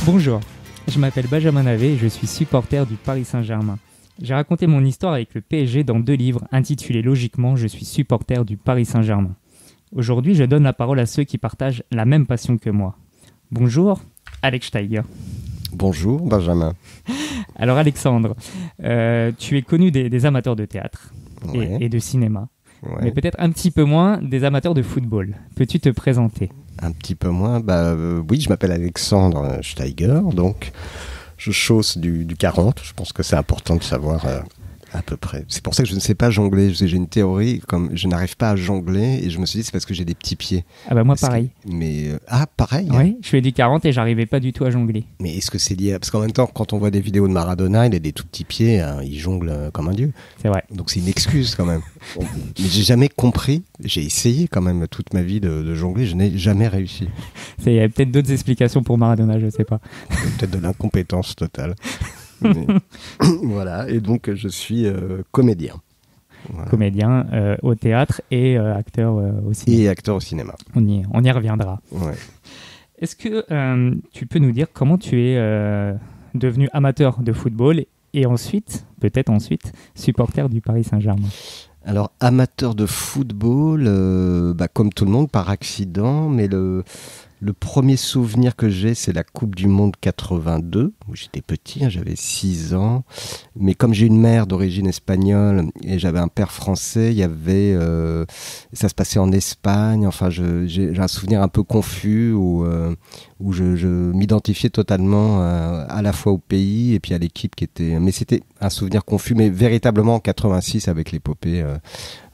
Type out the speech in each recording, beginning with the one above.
Bonjour, je m'appelle Benjamin Navet et je suis supporter du Paris Saint-Germain. J'ai raconté mon histoire avec le PSG dans 2 livres intitulés logiquement « Je suis supporter du Paris Saint-Germain ». Aujourd'hui, je donne la parole à ceux qui partagent la même passion que moi. Bonjour, Alex Steiger. Bonjour, Benjamin. Alors Alexandre, tu es connu des amateurs de théâtre et de cinéma, mais peut-être un petit peu moins des amateurs de football. Peux-tu te présenter ? Un petit peu moins, oui, je m'appelle Alexandre Steiger, donc je chausse du 40, je pense que c'est important de savoir à peu près. C'est pour ça que je ne sais pas jongler, j'ai une théorie, comme je n'arrive pas à jongler, et je me suis dit c'est parce que j'ai des petits pieds. Ah bah moi pareil. Pareil. Oui, je fais du 40 et j'arrivais pas du tout à jongler. Mais est-ce que c'est lié parce qu'en même temps, quand on voit des vidéos de Maradona, il a des tout petits pieds, il jongle comme un dieu. C'est vrai. Donc c'est une excuse quand même. Mais j'ai jamais compris, j'ai essayé quand même toute ma vie de jongler, je n'ai jamais réussi. Il y a peut-être d'autres explications pour Maradona, je sais pas. Peut-être de l'incompétence totale. Mais, voilà, et donc je suis comédien. Voilà. Comédien au théâtre et acteur au cinéma. Et acteur au cinéma. On y reviendra. Ouais. Est-ce que tu peux nous dire comment tu es devenu amateur de football et ensuite, peut-être ensuite, supporter du Paris Saint-Germain ? Alors, amateur de football, comme tout le monde, par accident, mais le premier souvenir que j'ai, c'est la Coupe du Monde 82, où j'étais petit, j'avais 6 ans. Mais comme j'ai une mère d'origine espagnole et j'avais un père français, il y avait, ça se passait en Espagne. Enfin, j'ai un souvenir un peu confus où je m'identifiais totalement à la fois au pays et puis à l'équipe qui était... Mais c'était un souvenir confus, mais véritablement en 86 avec l'épopée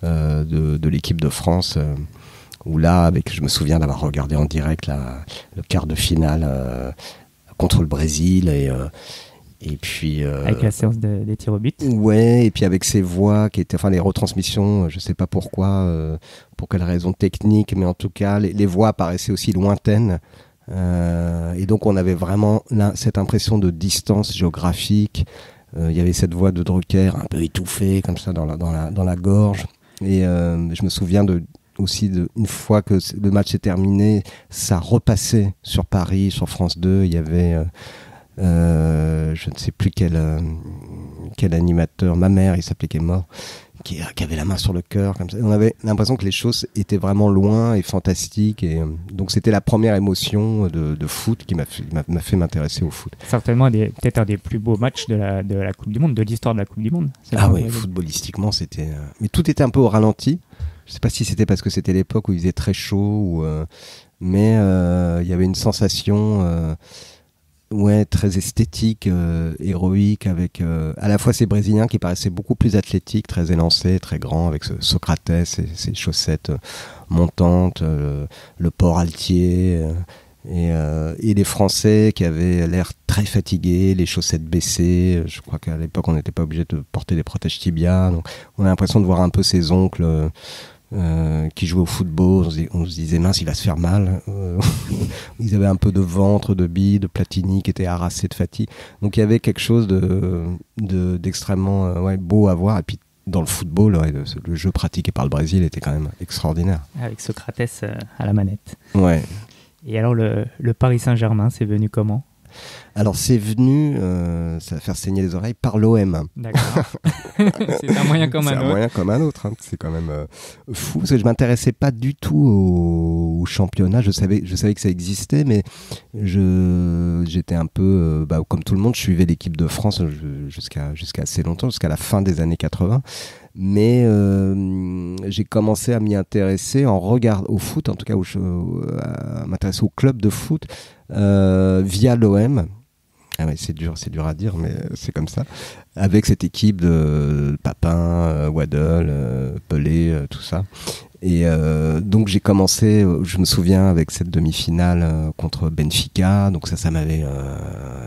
de l'équipe de France... où là, je me souviens d'avoir regardé en direct le quart de finale contre le Brésil et puis avec la séance des tirs au but. Ouais, et puis avec ces voix qui étaient, enfin les retransmissions, je sais pas pourquoi, pour quelle raison technique, mais en tout cas les voix apparaissaient aussi lointaines. Et donc on avait vraiment cette impression de distance géographique. Il y avait cette voix de Drucker un peu étouffée comme ça dans la gorge. Et je me souviens aussi une fois que le match est terminé, ça repassait sur Paris, sur France 2. Il y avait je ne sais plus quel animateur, ma mère, il s'appelait, qui est mort, qui avait la main sur le cœur comme ça. On avait l'impression que les choses étaient vraiment loin et fantastiques, et donc c'était la première émotion de foot qui m'a fait m'intéresser au foot. Certainement peut-être un des plus beaux matchs de la Coupe du Monde, de l'histoire de la Coupe du Monde. Footballistiquement c'était mais tout était un peu au ralenti. Je sais pas si c'était parce que c'était l'époque où il faisait très chaud, mais il y avait une sensation très esthétique, héroïque, avec à la fois ces Brésiliens qui paraissaient beaucoup plus athlétiques, très élancés, très grands, avec ce Socrates et ses chaussettes montantes, le port altier, et les Français qui avaient l'air très fatigués, les chaussettes baissées. Je crois qu'à l'époque on n'était pas obligé de porter des protèges tibias, donc on a l'impression de voir un peu ces oncles qui jouaient au football. On se disait mince, il va se faire mal. Ils avaient un peu de ventre, de billes, de Platini qui était harassé de fatigue. Donc il y avait quelque chose d'extrêmement beau à voir. Et puis dans le football, le jeu pratiqué par le Brésil était quand même extraordinaire. Avec Socrates à la manette. Ouais. Et alors le Paris Saint-Germain, c'est venu comment ? Alors c'est venu, ça va faire saigner les oreilles, par l'OM. D'accord. C'est un moyen comme un autre. C'est un moyen comme un autre. C'est quand même fou, parce que je m'intéressais pas du tout au championnat. Je savais que ça existait, mais j'étais un peu, comme tout le monde, je suivais l'équipe de France jusqu'à assez longtemps, jusqu'à la fin des années 80. Mais j'ai commencé à m'y intéresser au foot, en tout cas à m'intéresser au club de foot via l'OM. Ah ouais, c'est dur à dire, mais c'est comme ça. Avec cette équipe de Papin, Waddle, Pelé, tout ça. Et donc j'ai commencé, je me souviens, avec cette demi-finale contre Benfica. Donc ça m'avait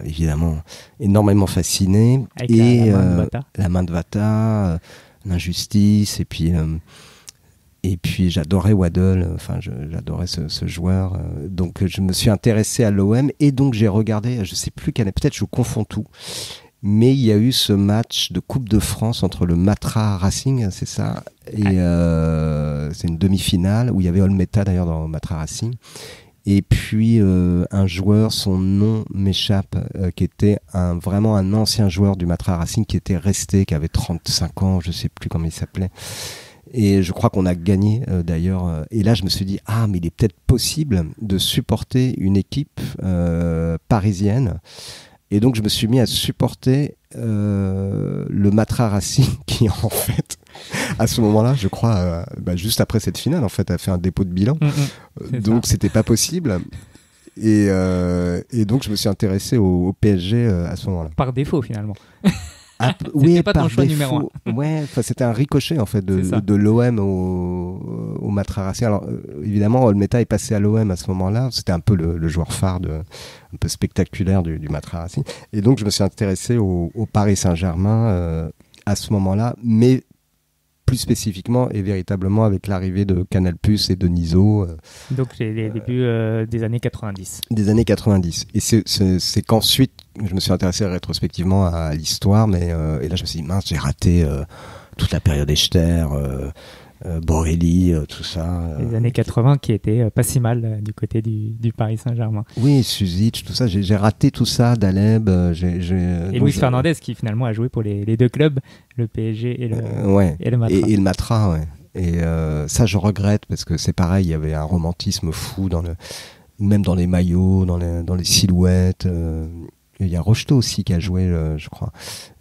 évidemment énormément fasciné. Avec la main de Vata. La main de Vata, l'injustice, et puis j'adorais Waddle, j'adorais ce joueur. Donc je me suis intéressé à l'OM, et donc j'ai regardé, je sais plus quelle, peut-être je confonds tout, mais il y a eu ce match de Coupe de France entre le Matra Racing, c'est ça, et c'est une demi-finale où il y avait Olmeta d'ailleurs dans Matra Racing. Et puis un joueur, son nom m'échappe, qui était vraiment un ancien joueur du Matra Racing qui était resté, qui avait 35 ans, je sais plus comment il s'appelait. Et je crois qu'on a gagné d'ailleurs. Et là, je me suis dit, mais il est peut-être possible de supporter une équipe parisienne. Et donc, je me suis mis à supporter le Matra Racing qui, en fait, à ce moment-là, je crois, juste après cette finale, en fait, a fait un dépôt de bilan. Donc, c'était pas possible. Et donc, je me suis intéressé au PSG à ce moment-là. Par défaut, finalement. Oui, pas ton choix numéro 1. Ouais, c'était un ricochet en fait de l'OM au Matra Racing. Alors évidemment, Olmeta est passé à l'OM à ce moment-là. C'était un peu le joueur phare un peu spectaculaire du Matra Racing. Et donc je me suis intéressé au Paris Saint-Germain à ce moment-là, mais plus spécifiquement et véritablement avec l'arrivée de Canal+ et de Niso. Donc les débuts des années 90. Des années 90. Et c'est qu'ensuite, je me suis intéressé rétrospectivement à l'histoire, et là je me suis dit, mince, j'ai raté toute la période Echter, Borelli, tout ça. Les années 80 qui étaient pas si mal du côté du Paris Saint-Germain. Oui, Suzic, tout ça, j'ai raté tout ça, Daleb. Et Luis Fernandez qui finalement a joué pour les deux clubs, le PSG et le Matra. Et le Matra, ouais. Et ça, je regrette parce que c'est pareil, il y avait un romantisme fou même dans les maillots, dans les silhouettes. Il y a Rocheteau aussi qui a joué, je crois.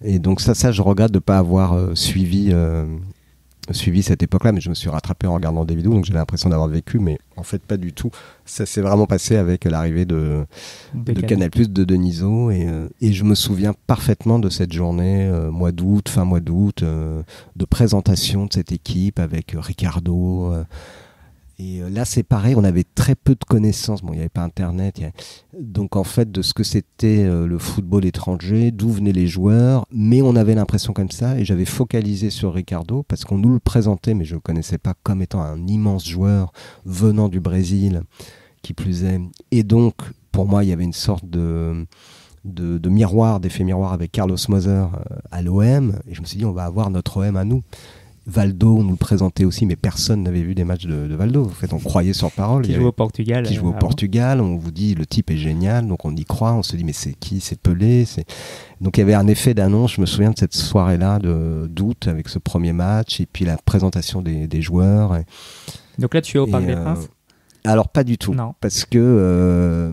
Et donc ça, je regrette de ne pas avoir suivi cette époque-là, mais je me suis rattrapé en regardant des vidéos, donc j'ai l'impression d'avoir vécu, mais en fait pas du tout. Ça s'est vraiment passé avec l'arrivée de Canal+, de Deniso, et je me souviens parfaitement de cette journée, fin mois d'août, de présentation de cette équipe avec Ricardo. Et là, c'est pareil, on avait très peu de connaissances. Bon, il n'y avait pas Internet. Donc, en fait, de ce que c'était le football étranger, d'où venaient les joueurs. Mais on avait l'impression comme ça. Et j'avais focalisé sur Ricardo parce qu'on nous le présentait, mais je ne le connaissais pas comme étant un immense joueur venant du Brésil, qui plus est. Et donc, pour moi, il y avait une sorte de miroir, d'effet miroir avec Carlos Moser à l'OM. Et je me suis dit, on va avoir notre OM à nous. Valdo, on nous le présentait aussi, mais personne n'avait vu des matchs de Valdo. En fait, on croyait sur parole. Qui joue au Portugal. Qui joue au Portugal. On vous dit, le type est génial, donc on y croit. On se dit, mais c'est qui ? C'est Pelé. Donc il y avait un effet d'annonce. Je me souviens de cette soirée-là d'août avec ce premier match et puis la présentation des joueurs. Donc là, tu es au Parc des Princes ? Alors pas du tout, non. Parce que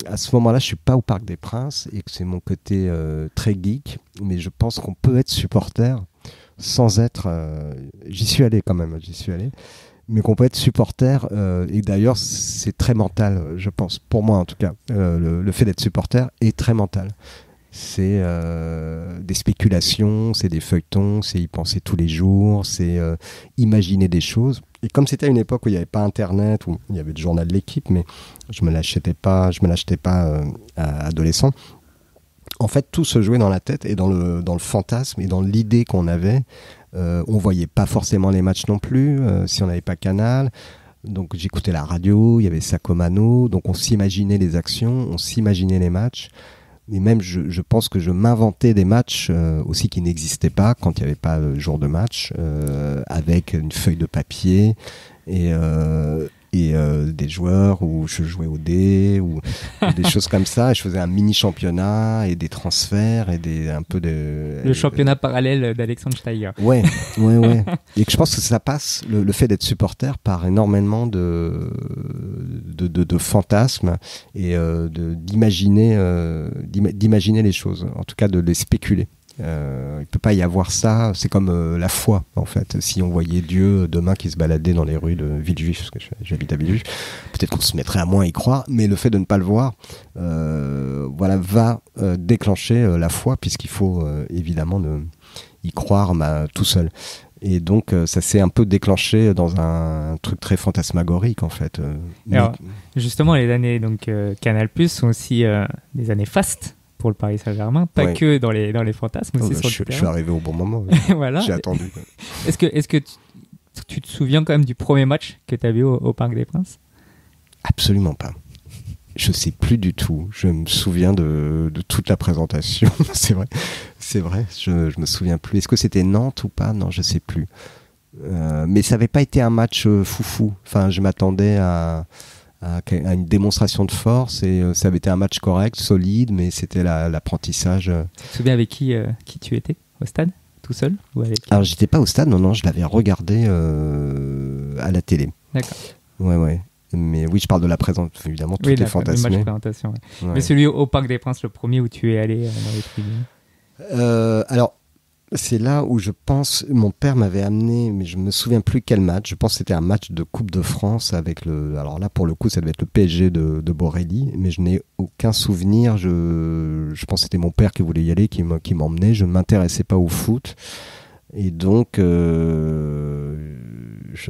à ce moment-là, je suis pas au Parc des Princes et que c'est mon côté très geek. Mais je pense qu'on peut être supporter sans être... j'y suis allé quand même, mais qu'on peut être supporter, et d'ailleurs c'est très mental, je pense, pour moi en tout cas, le fait d'être supporter est très mental. C'est des spéculations, c'est des feuilletons, c'est y penser tous les jours, c'est imaginer des choses. Et comme c'était à une époque où il n'y avait pas Internet, où il y avait le journal de l'équipe, mais je me l'achetais pas adolescent. En fait, tout se jouait dans la tête et dans le fantasme et dans l'idée qu'on avait. On voyait pas forcément les matchs non plus, si on n'avait pas Canal. Donc j'écoutais la radio, il y avait Sacomano, donc on s'imaginait les actions, on s'imaginait les matchs. Et même, je pense que je m'inventais des matchs aussi qui n'existaient pas quand il n'y avait pas le jour de match, avec une feuille de papier et des joueurs où je jouais au dé ou des choses comme ça. Et je faisais un mini championnat et des transferts et le championnat parallèle d'Alexandre Steiger. Ouais. Et que je pense que ça passe, le fait d'être supporter, par énormément de fantasmes et d'imaginer les choses, en tout cas de les spéculer. Il peut pas y avoir ça, c'est comme la foi en fait. Si on voyait Dieu demain qui se baladait dans les rues de Villejuif, parce que j'habite à Villejuif, peut-être qu'on se mettrait à moins y croire, mais le fait de ne pas le voir va déclencher la foi, puisqu'il faut évidemment y croire tout seul. Et donc ça s'est un peu déclenché dans un truc très fantasmagorique en fait. Alors, justement, les années donc Canal+ sont aussi des années fastes pour le Paris Saint-Germain, pas que dans les fantasmes, aussi sur le terrain. Je suis arrivé au bon moment. Voilà. J'ai attendu. Est-ce que tu te souviens quand même du premier match que tu as vu au Parc des Princes ? Absolument pas. Je sais plus du tout. Je me souviens de toute la présentation. C'est vrai. Je me souviens plus. Est-ce que c'était Nantes ou pas ? Non, je sais plus. Mais ça n'avait pas été un match foufou. Enfin, je m'attendais à à une démonstration de force, et ça avait été un match correct, solide, mais c'était l'apprentissage. Tu te souviens avec qui tu étais au stade, tout seul ou avec... Alors j'étais pas au stade, non, je l'avais regardé à la télé. D'accord. Ouais. Mais oui, je parle de la présence, évidemment, tout est fantasmé. Le match présentation, ouais. Mais celui au Parc des Princes, le premier où tu es allé dans les tribunes. Alors, c'est là où je pense, mon père m'avait amené, mais je me souviens plus quel match. Je pense que c'était un match de Coupe de France avec alors là, pour le coup, ça devait être le PSG de Borelli, mais je n'ai aucun souvenir. Je pense que c'était mon père qui voulait y aller, qui m'emmenait. Je ne m'intéressais pas au foot. Et donc, je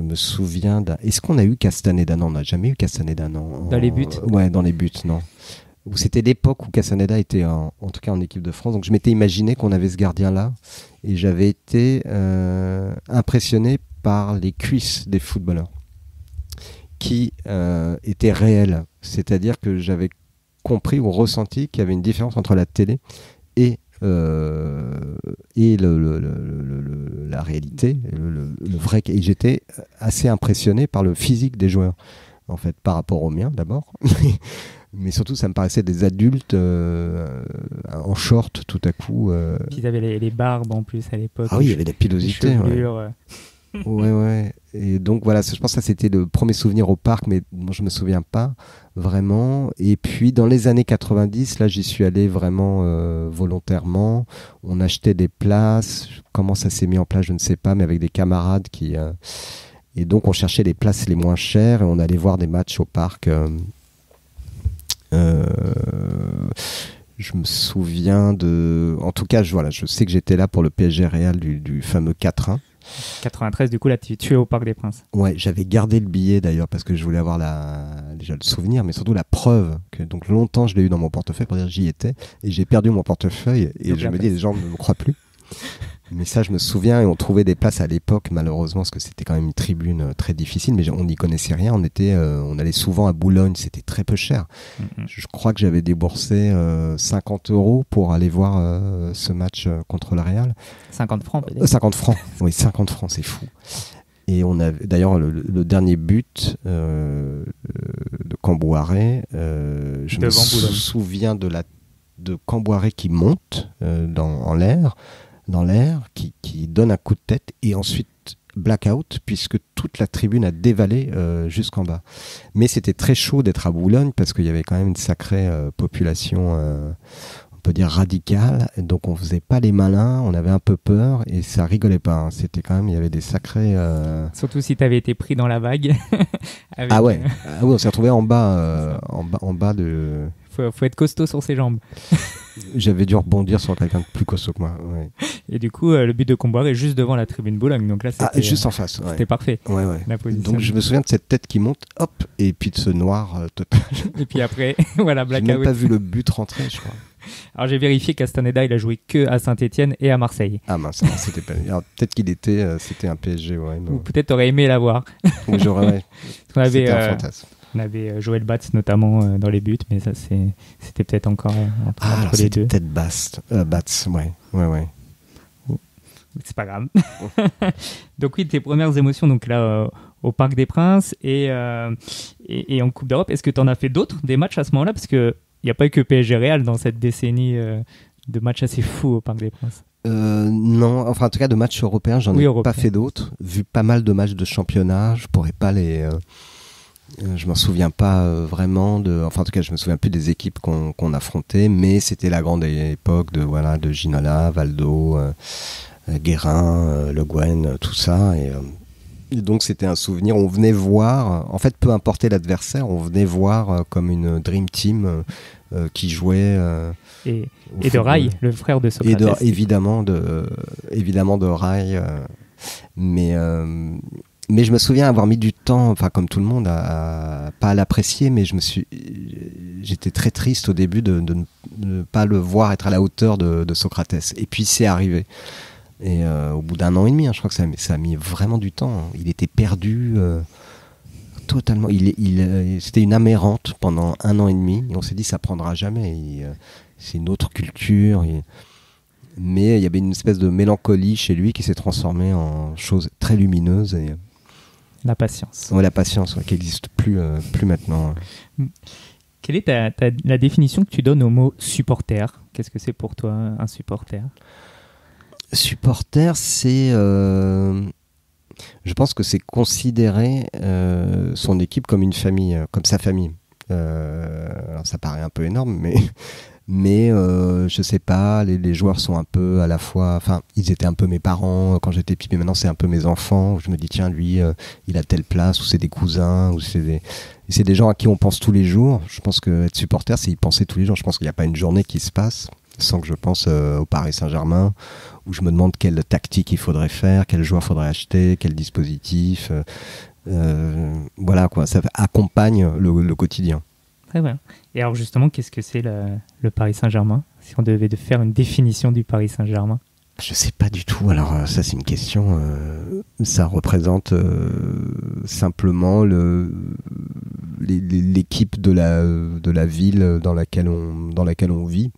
me souviens Est-ce qu'on a eu Castaneda? Non, on n'a jamais eu Castaneda, non. Dans les buts? Ouais, dans les buts, non. C'était l'époque où Castaneda était en tout cas en équipe de France. Donc je m'étais imaginé qu'on avait ce gardien-là. Et j'avais été impressionné par les cuisses des footballeurs qui étaient réelles. C'est-à-dire que j'avais compris ou ressenti qu'il y avait une différence entre la télé et la réalité, le vrai. Et j'étais assez impressionné par le physique des joueurs, en fait, par rapport au mien d'abord. Mais surtout, ça me paraissait des adultes en short tout à coup. Puis ils avaient les barbes en plus à l'époque. Ah oui, il y avait la pilosité. Ouais. Et donc voilà, je pense que ça c'était le premier souvenir au parc, mais moi je me souviens pas vraiment. Et puis dans les années 90, là j'y suis allé vraiment volontairement. On achetait des places. Comment ça s'est mis en place, je ne sais pas, mais avec des camarades qui. Et donc on cherchait les places les moins chères et on allait voir des matchs au parc. Je me souviens en tout cas, je sais que j'étais là pour le PSG Real du fameux 4-1. 93, du coup, là, tu es au Parc des Princes. Ouais, j'avais gardé le billet d'ailleurs parce que je voulais avoir déjà le souvenir, mais surtout la preuve. Donc longtemps, je l'ai eu dans mon portefeuille pour dire j'y étais, et j'ai perdu mon portefeuille et donc, je me dis les gens ne me croient plus. Mais ça, je me souviens, et on trouvait des places à l'époque, malheureusement, parce que c'était quand même une tribune très difficile, mais on n'y connaissait rien. On allait souvent à Boulogne, c'était très peu cher. Je crois que j'avais déboursé 50 € pour aller voir ce match contre le Real. 50 francs, peut-être. 50 francs, oui, 50 francs, c'est fou. Et on avait d'ailleurs le dernier but de Camboiré. Je me souviens de Camboiré qui monte dans l'air, qui donne un coup de tête et ensuite blackout puisque toute la tribune a dévalé jusqu'en bas. Mais c'était très chaud d'être à Boulogne parce qu'il y avait quand même une sacrée population, on peut dire radicale. Donc on faisait pas les malins, on avait un peu peur et ça rigolait pas. Hein. C'était quand même, il y avait des sacrés. Surtout si tu avais été pris dans la vague. Avec... Ah ouais, on s'est retrouvé en bas de. Faut être costaud sur ses jambes. J'avais dû rebondir sur quelqu'un de plus costaud que moi. Ouais. Et du coup, le but de Camboiré est juste devant la tribune Boulogne. Donc là, c'était juste en face. Ouais. C'était parfait. Ouais. La position. Donc je me souviens de cette tête qui monte, hop, et puis de ce noir total. Et puis après, voilà, blackout. J'ai même pas vu le but rentrer, je crois. Alors j'ai vérifié qu'Astaneda, il a joué que à Saint-Etienne et à Marseille. Ah mince, c'était pas. Alors, peut-être qu'il c'était un PSG, ouais. Non. Ou peut-être t'aurais aimé l'avoir. Ou j'aurais. Ouais. C'était un fantasme. On avait Joël Batz notamment dans les buts, mais ça c'était peut-être encore entre les deux. Peut-être Batz, ouais. C'est pas grave. Donc oui, tes premières émotions donc là au Parc des Princes et en Coupe d'Europe. Est-ce que tu en as fait d'autres des matchs à ce moment-là, parce que il n'y a pas eu que PSG Real dans cette décennie de matchs assez fous au Parc des Princes. Non, enfin en tout cas de matchs européens, j'en ai pas fait d'autres. Vu pas mal de matchs de championnat, je pourrais pas les. Je m'en souviens pas vraiment enfin en tout cas je me souviens plus des équipes qu'on affrontait, mais c'était la grande époque de Ginola, Valdo, Guérin, Le Guen, tout ça et donc c'était un souvenir. On venait voir, en fait peu importe l'adversaire, on venait voir comme une dream team qui jouait et de Rai, le frère de Socrates. Et évidemment de Rai, mais je me souviens avoir mis du temps, enfin comme tout le monde, pas à l'apprécier, mais j'étais très triste au début de ne pas le voir être à la hauteur de Socrates. Et puis c'est arrivé. Et au bout d'un an et demi, je crois que ça a mis vraiment du temps. Il était perdu totalement. C'était une âme errante pendant 1 an et demi. Et on s'est dit ça prendra jamais. C'est une autre culture. Mais il y avait une espèce de mélancolie chez lui qui s'est transformée en chose très lumineuse. La patience. Ouais, la patience, qui n'existe plus maintenant. Quelle est la définition que tu donnes au mot supporter? Qu'est-ce que c'est pour toi un supporter? Supporter, c'est... je pense que c'est considérer son équipe comme une famille, comme sa famille. Alors ça paraît un peu énorme, mais je sais pas, les joueurs sont un peu à la fois, enfin ils étaient un peu mes parents quand j'étais petit, mais maintenant c'est un peu mes enfants, où je me dis tiens lui il a telle place, ou c'est des cousins, ou c'est des gens à qui on pense tous les jours. Je pense que être supporter, c'est y penser tous les jours. Je pense qu'il n'y a pas une journée qui se passe sans que je pense au Paris Saint-Germain, où je me demande quelle tactique il faudrait faire, quel joueur faudrait acheter, quel dispositif. Voilà quoi, ça accompagne le quotidien. Très bien. Et alors justement, qu'est-ce que c'est le Paris Saint-Germain? Si on devait faire une définition du Paris Saint-Germain. Je sais pas du tout. Alors ça c'est une question. Ça représente simplement l'équipe de la ville dans laquelle on vit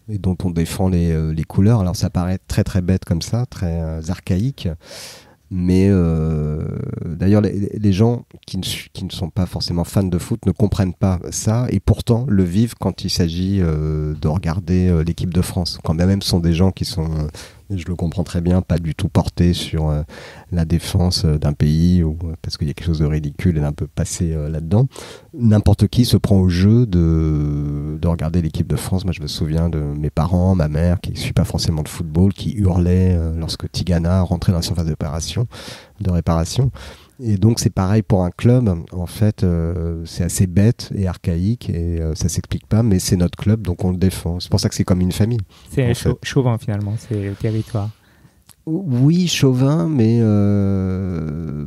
et dont on défend les couleurs. Alors ça paraît très très bête comme ça, très archaïque. Mais d'ailleurs les gens qui ne sont pas forcément fans de foot ne comprennent pas ça et pourtant le vivent quand il s'agit de regarder l'équipe de France, quand même ce sont des gens qui sont, je le comprends très bien, pas du tout portés sur la défense d'un pays, ou parce qu'il y a quelque chose de ridicule et d'un peu passé là-dedans. N'importe qui se prend au jeu de regarder l'équipe de France. Moi je me souviens de mes parents, ma mère qui ne suit pas forcément de football, qui hurlait lorsque Tigana rentrait dans la surface de réparation. Et donc c'est pareil pour un club, en fait c'est assez bête et archaïque et ça s'explique pas, mais c'est notre club donc on le défend. C'est pour ça que c'est comme une famille. C'est chauvin finalement, c'est le territoire. Oui, chauvin, mais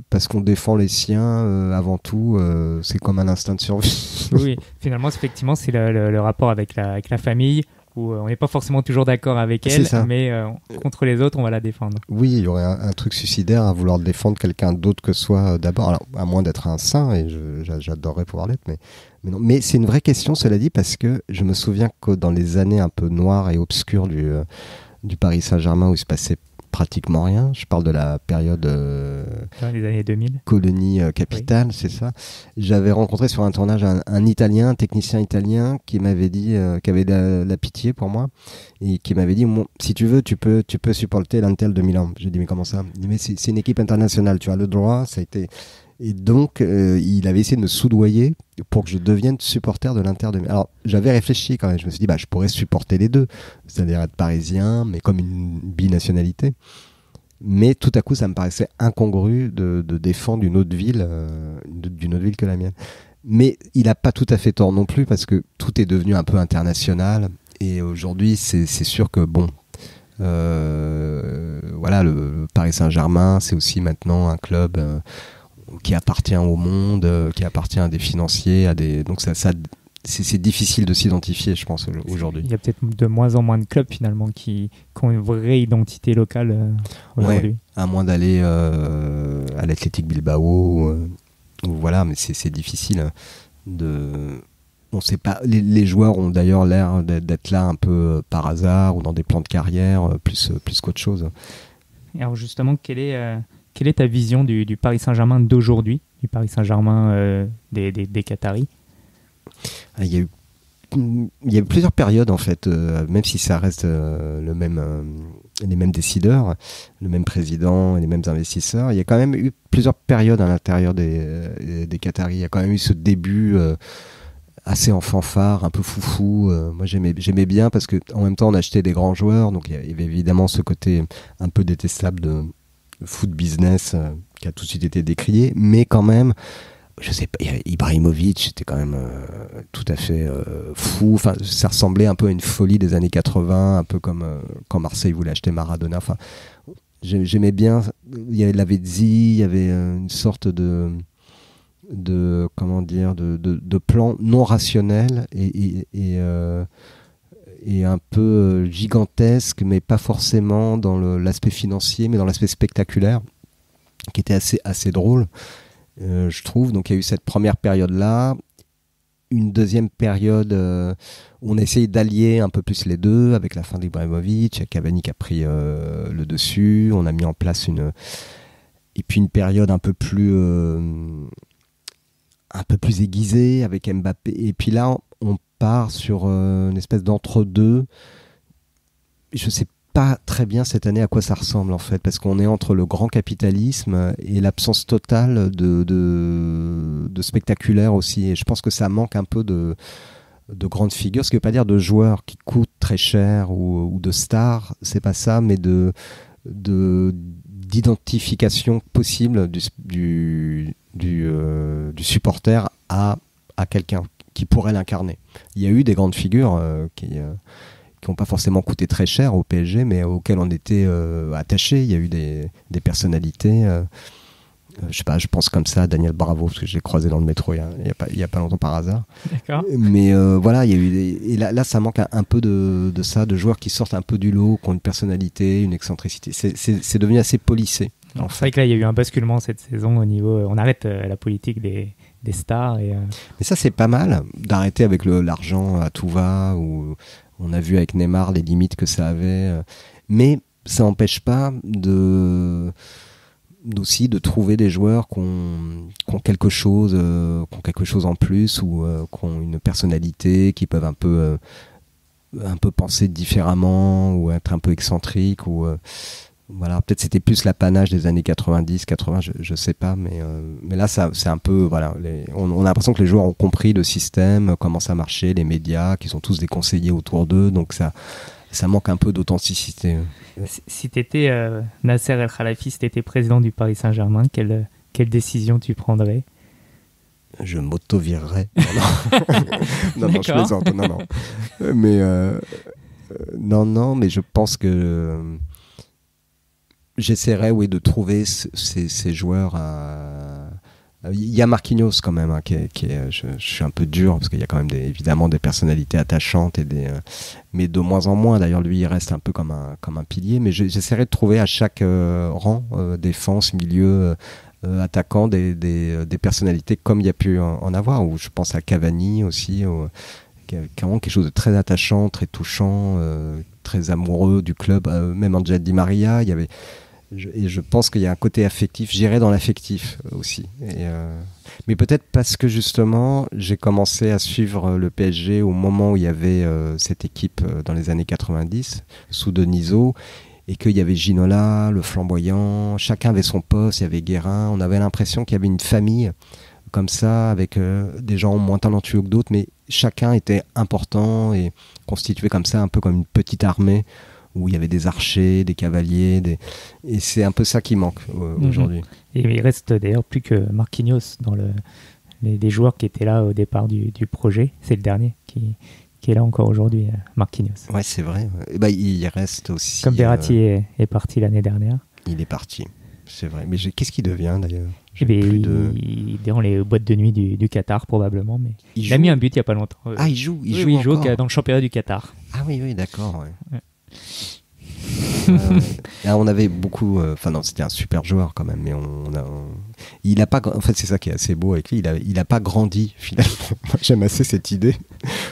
parce qu'on défend les siens avant tout, c'est comme un instinct de survie. Oui, finalement effectivement c'est le rapport avec la famille, où on n'est pas forcément toujours d'accord avec elle, mais contre les autres, on va la défendre. Oui, il y aurait un truc suicidaire à vouloir défendre quelqu'un d'autre que soi d'abord, alors, à moins d'être un saint, et j'adorerais pouvoir l'être, mais non. Mais c'est une vraie question, cela dit, parce que je me souviens que dans les années un peu noires et obscures du Paris Saint-Germain, où il se passait pratiquement rien. Je parle de la période les années 2000. Colonie capitale, oui. C'est ça. J'avais rencontré sur un tournage un Italien, un technicien italien, qui m'avait dit, qui avait la pitié pour moi, et qui m'avait dit, si tu veux, tu peux supporter l'Inter de Milan. J'ai dit, mais comment ça? Il dit, mais c'est une équipe internationale, tu as le droit, ça a été... Et donc, il avait essayé de me soudoyer pour que je devienne supporter de l'Inter de Milan. Alors, j'avais réfléchi quand même. Je me suis dit, je pourrais supporter les deux. C'est-à-dire être parisien, mais comme une binationalité. Mais tout à coup, ça me paraissait incongru de défendre une autre ville que la mienne. Mais il n'a pas tout à fait tort non plus, parce que tout est devenu un peu international. Et aujourd'hui, c'est sûr que, voilà, le Paris Saint-Germain, c'est aussi maintenant un club... qui appartient au monde, qui appartient à des financiers, donc c'est difficile de s'identifier, je pense, aujourd'hui. Il y a peut-être de moins en moins de clubs finalement qui ont une vraie identité locale aujourd'hui. Ouais, à moins d'aller à l'Athletic Bilbao, voilà, mais c'est difficile on sait pas. Les joueurs ont d'ailleurs l'air d'être là un peu par hasard ou dans des plans de carrière plus qu'autre chose. Et alors justement, quelle est ta vision du Paris Saint-Germain d'aujourd'hui, du Paris Saint-Germain des Qataris? Il y a eu plusieurs périodes en fait, même si ça reste les mêmes décideurs, le même président et les mêmes investisseurs. Il y a quand même eu plusieurs périodes à l'intérieur des Qataris. Il y a quand même eu ce début assez en fanfare, un peu foufou. Moi j'aimais bien parce qu'en même temps on achetait des grands joueurs, donc il y avait évidemment ce côté un peu détestable de foot business qui a tout de suite été décrié, mais quand même, je sais pas, Ibrahimovic c'était quand même tout à fait fou. Enfin, ça ressemblait un peu à une folie des années 80, un peu comme quand Marseille voulait acheter Maradona. Enfin, j'aimais bien. Il y avait Lavezzi, il y avait une sorte de comment dire, de plan non rationnel et un peu gigantesque, mais pas forcément dans l'aspect financier, mais dans l'aspect spectaculaire, qui était assez drôle, je trouve. Donc il y a eu cette première période-là, une deuxième période où on a essayé d'allier un peu plus les deux, avec la fin d'Ibrahimovic, Cavani qui a pris le dessus, on a mis en place et puis une période un peu plus aiguisée avec Mbappé. Et puis là, on part sur une espèce d'entre-deux. Je ne sais pas très bien cette année à quoi ça ressemble en fait, parce qu'on est entre le grand capitalisme et l'absence totale de spectaculaire aussi. Et je pense que ça manque un peu de grandes figures, ce qui ne veut pas dire de joueurs qui coûtent très cher ou de stars, c'est pas ça, mais d'identification possible du supporter à quelqu'un qui pourrait l'incarner. Il y a eu des grandes figures qui n'ont pas forcément coûté très cher au PSG, mais auxquelles on était attachés. Il y a eu des personnalités. Je sais pas, je pense comme ça à Daniel Bravo, parce que je l'ai croisé dans le métro il y a pas longtemps par hasard. D'accord. Mais voilà, il y a eu et là, ça manque un peu de ça, de joueurs qui sortent un peu du lot, qui ont une personnalité, une excentricité. C'est devenu assez policé. C'est vrai que là, il y a eu un basculement cette saison au niveau. On arrête la politique des stars. Mais ça, c'est pas mal d'arrêter avec l'argent à tout va, où on a vu avec Neymar les limites que ça avait. Mais ça n'empêche pas aussi de trouver des joueurs qui ont quelque chose en plus, ou qui ont une personnalité, qui peuvent un peu penser différemment, ou être un peu excentriques, ou voilà, peut-être c'était plus l'apanage des années 90, 80, je sais pas, mais là c'est un peu, voilà, on a l'impression que les joueurs ont compris le système, comment ça marchait, les médias, qu'ils ont tous des conseillers autour d'eux, donc ça manque un peu d'authenticité. Si tu étais Nasser El Khelaïfi, si tu étais président du Paris Saint-Germain, quelle décision tu prendrais? Je m'auto-virerais. Non, je plaisante. Mais mais je pense que j'essaierais, oui, de trouver ces joueurs Il y a Marquinhos quand même, je suis un peu dur parce qu'il y a quand même évidemment des personnalités attachantes mais de moins en moins. D'ailleurs, lui, il reste un peu comme un pilier. Mais j'essaierai de trouver à chaque rang, défense, milieu, attaquant, des personnalités comme il y a pu en avoir. Ou je pense à Cavani aussi, qui a vraiment quelque chose de très attachant, très touchant, très amoureux du club. Même Angel Di Maria, il y avait. Et je pense qu'il y a un côté affectif, j'irais dans l'affectif aussi. Mais peut-être parce que justement, j'ai commencé à suivre le PSG au moment où il y avait cette équipe dans les années 90, sous Denisot, et qu'il y avait Ginola, le flamboyant, chacun avait son poste, il y avait Guérin, on avait l'impression qu'il y avait une famille comme ça, avec des gens moins talentueux que d'autres, mais chacun était important et constitué comme ça, un peu comme une petite armée, où il y avait des archers, des cavaliers, et c'est un peu ça qui manque aujourd'hui. Et il reste d'ailleurs plus que Marquinhos dans les joueurs qui étaient là au départ du projet. C'est le dernier qui est là encore aujourd'hui, Marquinhos. Ouais, c'est vrai. Et bah, il reste aussi... Comme Verratti est parti l'année dernière. Il est parti, c'est vrai. Mais qu'est-ce qu'il devient d'ailleurs? Il est dans les boîtes de nuit du Qatar probablement, mais il a mis un but il n'y a pas longtemps. Il joue dans le championnat du Qatar. Ah oui, d'accord. Ouais. On avait beaucoup, non, c'était un super joueur quand même, mais il a pas, en fait c'est ça qui est assez beau avec lui, il a pas grandi finalement. Moi j'aime assez cette idée.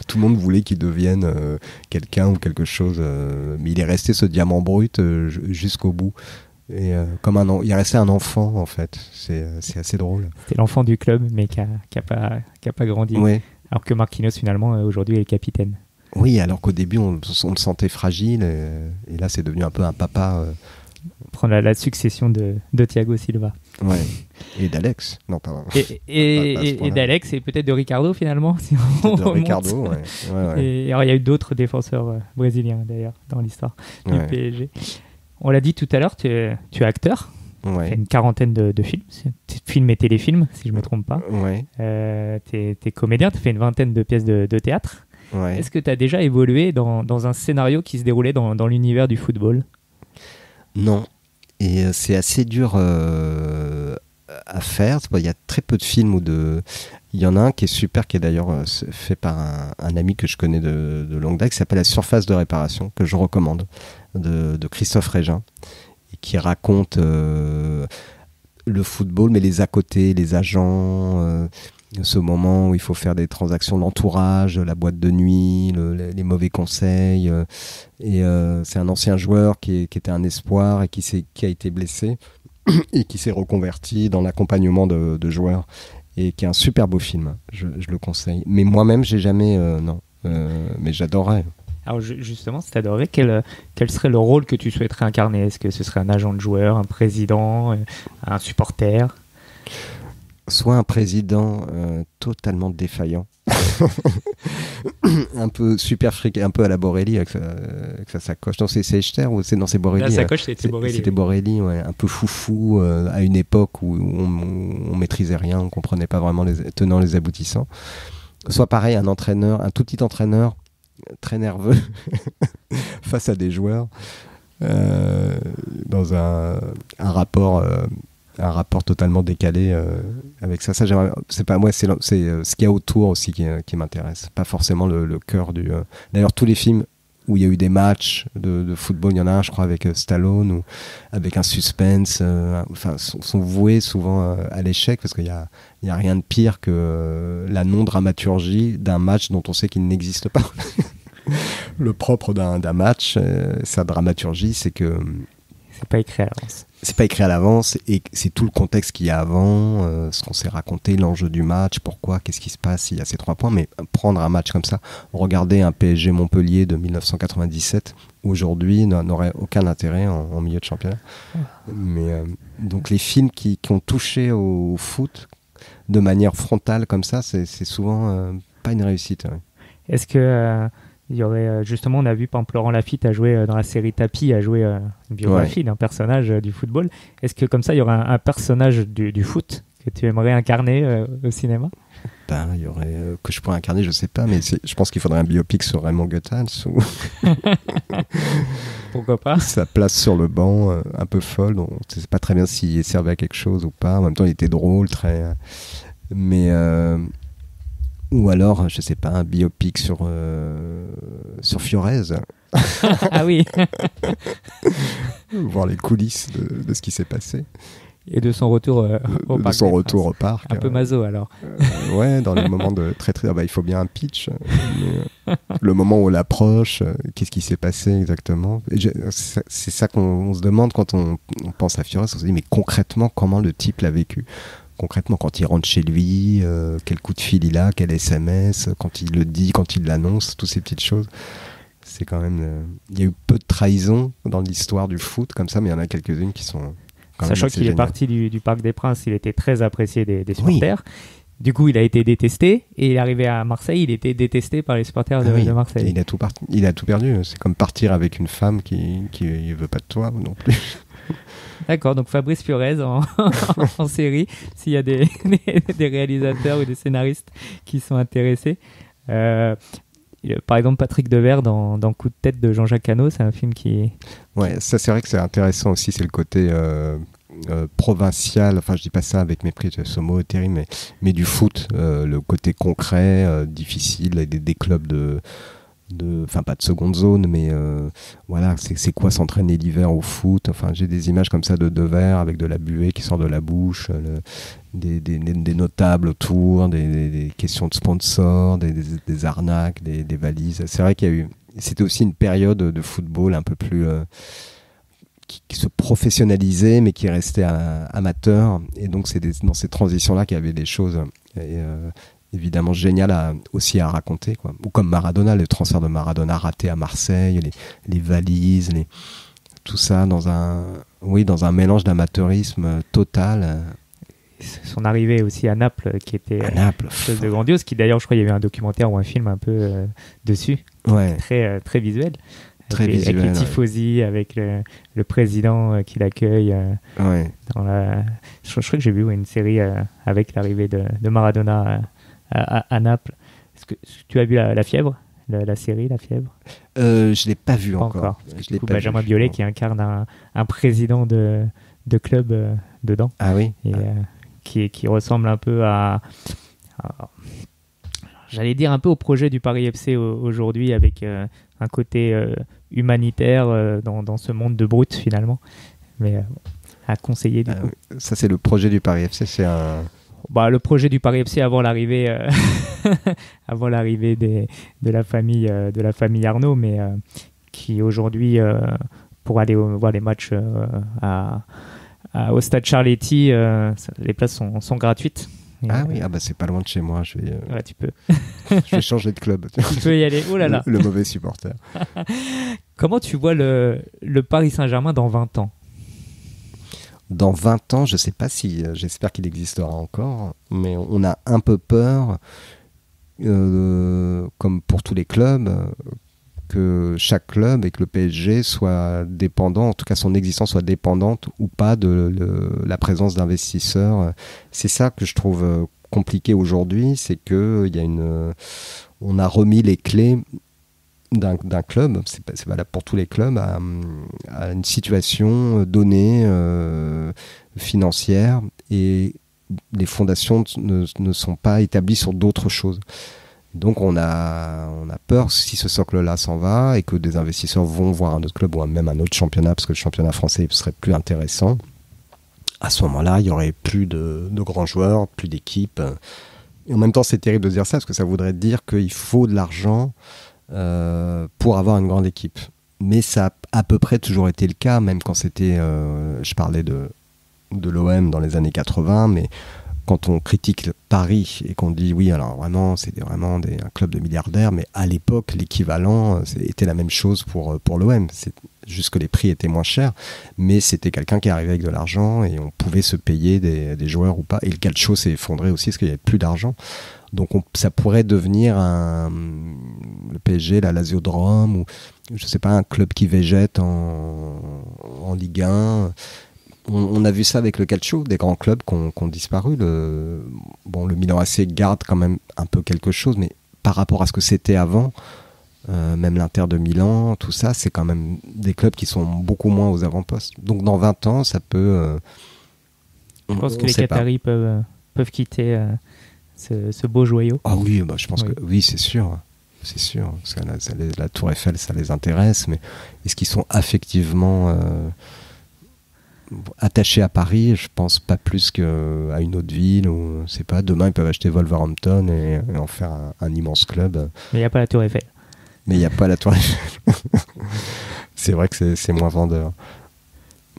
Tout le monde voulait qu'il devienne quelqu'un ou quelque chose, mais il est resté ce diamant brut jusqu'au bout. Et il est resté un enfant en fait. C'est assez drôle. C'était l'enfant du club, mais qui a pas grandi. Ouais. Alors que Marquinhos finalement aujourd'hui est le capitaine. Oui, alors qu'au début, on le sentait fragile, et là, c'est devenu un peu un papa. Prendre la succession de Thiago Silva. Ouais. Et d'Alex. Non, pas et d'Alex, et peut-être de Ricardo, finalement. Si de Ricardo, ouais. Et alors, il y a eu d'autres défenseurs brésiliens, d'ailleurs, dans l'histoire du PSG. On l'a dit tout à l'heure, tu es acteur. Ouais. Tu as une quarantaine de films. Films et téléfilms, si je ne me trompe pas. Ouais. Tu es comédien, tu as fait une vingtaine de pièces de théâtre. Ouais. Est-ce que tu as déjà évolué dans un scénario qui se déroulait dans l'univers du football? Non. Et c'est assez dur à faire. Il y a très peu de films il y en a un qui est super, qui est d'ailleurs fait par un ami que je connais de longue date, qui s'appelle La Surface de réparation, que je recommande, de Christophe Régin, et qui raconte le football, mais les à côté, les agents... ce moment où il faut faire des transactions, l'entourage, la boîte de nuit, les mauvais conseils. C'est un ancien joueur qui était un espoir et qui a été blessé. et qui s'est reconverti dans l'accompagnement de joueurs et qui est un super beau film. Je le conseille. Mais moi-même, j'ai jamais... non. Mais j'adorerais. Alors justement, si tu adorais, quel serait le rôle que tu souhaiterais incarner? Est-ce que ce serait un agent de joueur, un président, un supporter? Soit un président totalement défaillant, un peu super fric, un peu à la Borelli avec sa sacoche. Non, c'est Echter ou c'est Borelli? La sacoche, c'était Borelli. C'était Borelli, ouais, un peu foufou à une époque où on maîtrisait rien, on comprenait pas vraiment les tenants, les aboutissants. Soit pareil, un tout petit entraîneur très nerveux face à des joueurs dans un rapport totalement décalé avec ça. C'est pas moi, c'est ce qu'il y a autour aussi qui m'intéresse. Pas forcément le cœur du. D'ailleurs, tous les films où il y a eu des matchs de football, il y en a un, je crois, avec Stallone ou avec un suspense. Sont voués souvent à l'échec parce qu'il y a rien de pire que la non-dramaturgie d'un match dont on sait qu'il n'existe pas. Le propre d'un match, sa dramaturgie, c'est que c'est pas écrit à l'avance. C'est pas écrit à l'avance et c'est tout le contexte qu'il y a avant, ce qu'on s'est raconté, l'enjeu du match, pourquoi, qu'est-ce qui se passe s'il y a ces 3 points. Mais prendre un match comme ça, regarder un PSG Montpellier de 1997, aujourd'hui n'aurait aucun intérêt en milieu de championnat. Mais donc les films qui ont touché au foot de manière frontale comme ça, c'est souvent pas une réussite. Ouais. Est-ce que il y aurait justement, on a vu par exemple Laurent Lafitte a joué dans la série Tapis, a joué une biographie d'un personnage du football. Est-ce que comme ça il y aurait un personnage du foot que tu aimerais incarner au cinéma? Il y aurait que je pourrais incarner, je sais pas, mais je pense qu'il faudrait un biopic sur Raymond Goethals ou pourquoi pas. Sa place sur le banc un peu folle, on ne sait pas très bien s'il servait à quelque chose ou pas. En même temps, il était drôle, mais ou alors, je sais pas, un biopic sur Fiorez. Ah oui. Voir les coulisses de ce qui s'est passé. Et de son retour au parc. De son retour au parc. Un peu maso alors. Ouais, dans les moments de très très... il faut bien un pitch. Mais, le moment où on l'approche, qu'est-ce qui s'est passé exactement? C'est ça qu'on se demande quand on pense à Fiorez. On se dit, mais concrètement, comment le type l'a vécu? Concrètement, quand il rentre chez lui, quel coup de fil il a, quel SMS, quand il le dit, quand il l'annonce, toutes ces petites choses. C'est quand même... Il y a eu peu de trahison dans l'histoire du foot, comme ça, mais il y en a quelques-unes qui sont... Sachant qu'il est parti du Parc des Princes, il était très apprécié des supporters. Oui. Du coup, il a été détesté. Et il est arrivé à Marseille, il était détesté par les supporters de Marseille. Et il a tout perdu. C'est comme partir avec une femme qui ne veut pas de toi non plus. D'accord, donc Fabrice Fiorez en série, s'il y a des réalisateurs ou des scénaristes qui sont intéressés. Par exemple, Patrick Devers dans Coup de tête de Jean-Jacques Hano, c'est un film qui... Ouais, ça c'est vrai que c'est intéressant aussi, c'est le côté provincial, enfin je dis pas ça avec mépris, ce mot est terrible, mais du foot, le côté concret, difficile, des clubs enfin pas de seconde zone, mais voilà, c'est quoi s'entraîner l'hiver au foot. Enfin, j'ai des images comme ça de Devers avec de la buée qui sort de la bouche, des notables autour, des questions de sponsors, des arnaques, des valises. C'est vrai c'était aussi une période de football un peu plus qui se professionnalisait mais qui restait amateur, et donc c'est dans ces transitions là qu'il y avait des choses évidemment génial aussi à raconter, quoi. Ou comme Maradona, le transfert de Maradona raté à Marseille, les valises, tout ça dans un mélange d'amateurisme total. Son arrivée aussi à Naples, qui était quelque chose de grandiose, qui d'ailleurs, je crois, il y avait un documentaire ou un film un peu dessus, ouais. très, très visuel. Très visuel. Avec les tifosi, avec le président qui l'accueille. Ouais. Je crois que j'ai vu une série avec l'arrivée de Maradona à Naples. Est-ce que tu as vu La Fièvre, la série La Fièvre? Je l'ai pas vu encore. Benjamin Biolay qui incarne un président de club dedans. Ah oui. Et qui ressemble un peu j'allais dire un peu au projet du Paris FC aujourd'hui, avec un côté humanitaire dans ce monde de brutes finalement, mais à conseiller du coup. Ça c'est le projet du Paris FC, c'est un... le projet du Paris FC avant l'arrivée de la famille Arnaud, mais qui aujourd'hui pour aller voir les matchs au stade Charletti, les places sont gratuites. Et, oui, c'est pas loin de chez moi. Ouais, tu peux. Je vais changer de club. Tu peux y aller. Oh là là. Le mauvais supporter. Comment tu vois le Paris Saint-Germain dans 20 ans? Dans 20 ans, je sais pas si, j'espère qu'il existera encore, mais on a un peu peur, comme pour tous les clubs, que chaque club et que le PSG soit dépendant, en tout cas son existence soit dépendante ou pas de la présence d'investisseurs. C'est ça que je trouve compliqué aujourd'hui, c'est que on a remis les clés d'un club, c'est valable pour tous les clubs, à une situation donnée financière, et les fondations ne sont pas établies sur d'autres choses. Donc on a peur, si ce socle-là s'en va et que des investisseurs vont voir un autre club ou même un autre championnat, parce que le championnat français serait plus intéressant, à ce moment-là, il n'y aurait plus de grands joueurs, plus d'équipes. Et en même temps, c'est terrible de dire ça, parce que ça voudrait dire qu'il faut de l'argent pour avoir une grande équipe. Mais ça a à peu près toujours été le cas, même quand c'était... je parlais de l'OM dans les années 80, mais quand on critique Paris et qu'on dit oui, alors vraiment, c'était vraiment un club de milliardaires, mais à l'époque, l'équivalent était la même chose pour l'OM. C'est juste que les prix étaient moins chers, mais c'était quelqu'un qui arrivait avec de l'argent et on pouvait se payer des joueurs ou pas. Et le calcio s'est effondré aussi parce qu'il n'y avait plus d'argent. Donc ça pourrait devenir le PSG, la Lazio de Rome, ou je sais pas, un club qui végète en Ligue 1. On a vu ça avec le calcio, des grands clubs qui ont disparu. Le Milan AC garde quand même un peu quelque chose, mais par rapport à ce que c'était avant, même l'Inter de Milan, tout ça, c'est quand même des clubs qui sont beaucoup moins aux avant-postes. Donc dans 20 ans, ça peut... je pense que les Qataris peuvent quitter ce beau joyau. Ah oui, je pense que oui, c'est sûr. C'est sûr. Parce que la Tour Eiffel, ça les intéresse, mais est-ce qu'ils sont affectivement... attachés à Paris? Je pense pas plus qu'à une autre ville, ou c'est pas, demain ils peuvent acheter Wolverhampton et en faire un immense club. Mais il n'y a pas la Tour Eiffel. Mais il n'y a pas la Tour Eiffel. C'est vrai que c'est moins vendeur.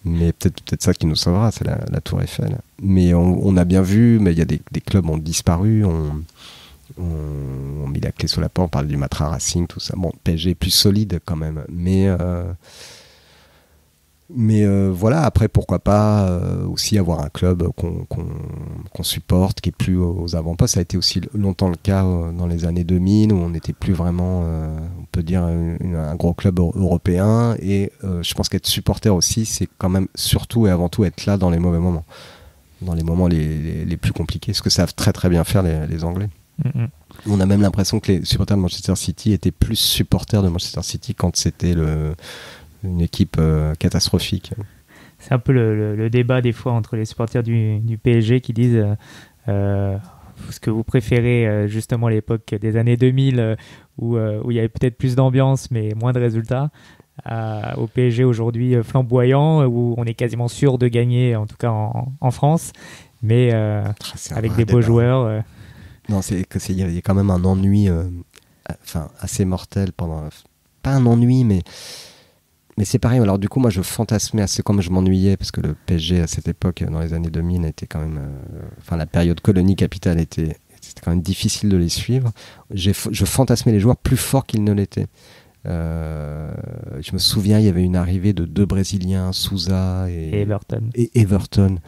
Mais peut-être ça qui nous sauvera, c'est la Tour Eiffel. Mais on a bien vu, mais il y a des clubs ont disparu, on mis la clé sous la porte, on parle du Matra Racing, tout ça. Bon, PSG est plus solide quand même, mais voilà, après pourquoi pas aussi avoir un club qu'on supporte, qui est plus aux avant-postes. Ça a été aussi longtemps le cas dans les années 2000, où on n'était plus vraiment, on peut dire, un gros club européen. Et je pense qu'être supporter aussi, c'est quand même surtout et avant tout être là dans les mauvais moments, dans les moments les plus compliqués, ce que savent très très bien faire les Anglais. Mm-hmm. On a même l'impression que les supporters de Manchester City étaient plus supporters de Manchester City quand c'était une équipe catastrophique. C'est un peu le débat des fois entre les supporters du PSG qui disent ce que vous préférez justement à l'époque des années 2000 où il y avait peut-être plus d'ambiance mais moins de résultats, au PSG aujourd'hui flamboyant, où on est quasiment sûr de gagner, en tout cas en France, mais avec des beaux joueurs. Non, il y a quand même un ennui assez mortel pendant... Pas un ennui, mais c'est pareil. Alors du coup, moi, je fantasmais assez, comme je m'ennuyais, parce que le PSG, à cette époque, dans les années 2000, était quand même... la période colonie capitale c'était quand même difficile de les suivre. Je fantasmais les joueurs plus forts qu'ils ne l'étaient. Je me souviens, il y avait une arrivée de 2 Brésiliens, Sousa et Everton.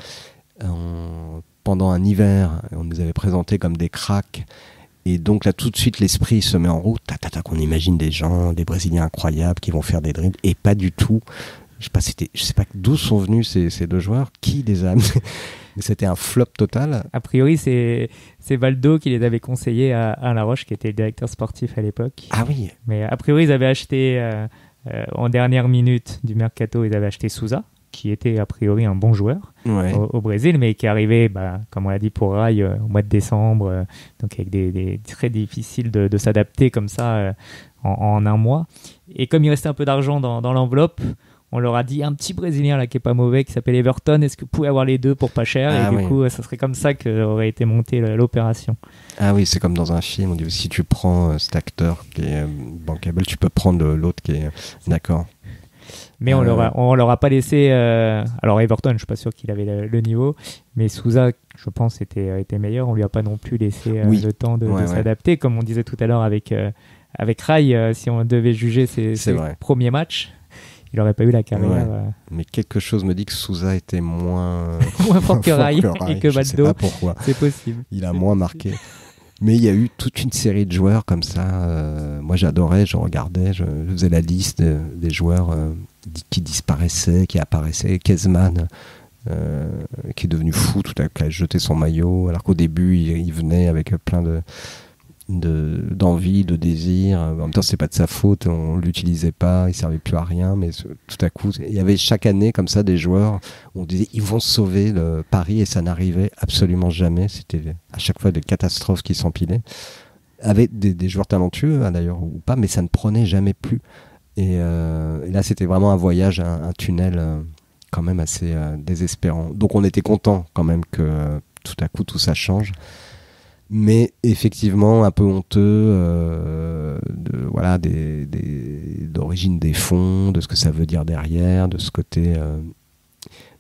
Pendant un hiver, on nous avait présentés comme des cracks. Et donc là, tout de suite, l'esprit se met en route. On imagine des gens, des Brésiliens incroyables qui vont faire des dribbles. Et pas du tout. Je sais pas d'où sont venus ces 2 joueurs. Qui les a amenés? Mais c'était un flop total. A priori, c'est Valdo qui les avait conseillés à Alain Roche, qui était le directeur sportif à l'époque. Ah oui. Mais a priori, ils avaient acheté, en dernière minute du mercato, ils avaient acheté Sousa, qui était a priori un bon joueur au Brésil, mais qui arrivait, comme on l'a dit pour Rai, au mois de décembre, donc avec des très difficiles de s'adapter comme ça en un mois. Et comme il restait un peu d'argent dans l'enveloppe, on leur a dit un petit Brésilien là qui est pas mauvais, qui s'appelle Everton, est-ce que vous pouvez avoir les 2 pour pas cher? Du coup, ça serait comme ça qu'aurait été montée l'opération. Ah oui, c'est comme dans un film, on dit si tu prends cet acteur qui est bankable, tu peux prendre l'autre qui est... D'accord. Mais on leur a pas laissé. Alors Everton, je suis pas sûr qu'il avait le niveau, mais Sousa, je pense, était meilleur. On lui a pas non plus laissé le temps de s'adapter, comme on disait tout à l'heure avec Rai. Si on devait juger ses premiers matchs, il n'aurait pas eu la carrière. Mais quelque chose me dit que Sousa était moins fort que Rai et que Valdo. Je sais pas pourquoi. C'est possible. Il a moins marqué. Mais il y a eu toute une série de joueurs comme ça. Moi, j'adorais, je regardais, je faisais la liste des joueurs qui disparaissaient, qui apparaissaient. Kezman, qui est devenu fou, tout à coup, a jeté son maillot, alors qu'au début, il venait avec plein d'envie, de désir. En même temps, c'est pas de sa faute, on l'utilisait pas, il servait plus à rien, mais tout à coup, il y avait chaque année comme ça des joueurs où on disait ils vont sauver le Paris, et ça n'arrivait absolument jamais. C'était à chaque fois des catastrophes qui s'empilaient, avec des joueurs talentueux d'ailleurs ou pas, mais ça ne prenait jamais plus. Et là, c'était vraiment un voyage, un tunnel quand même assez désespérant. Donc on était content quand même que tout à coup tout ça change. Mais effectivement, un peu honteux d'origine des fonds, de ce que ça veut dire derrière, de ce côté.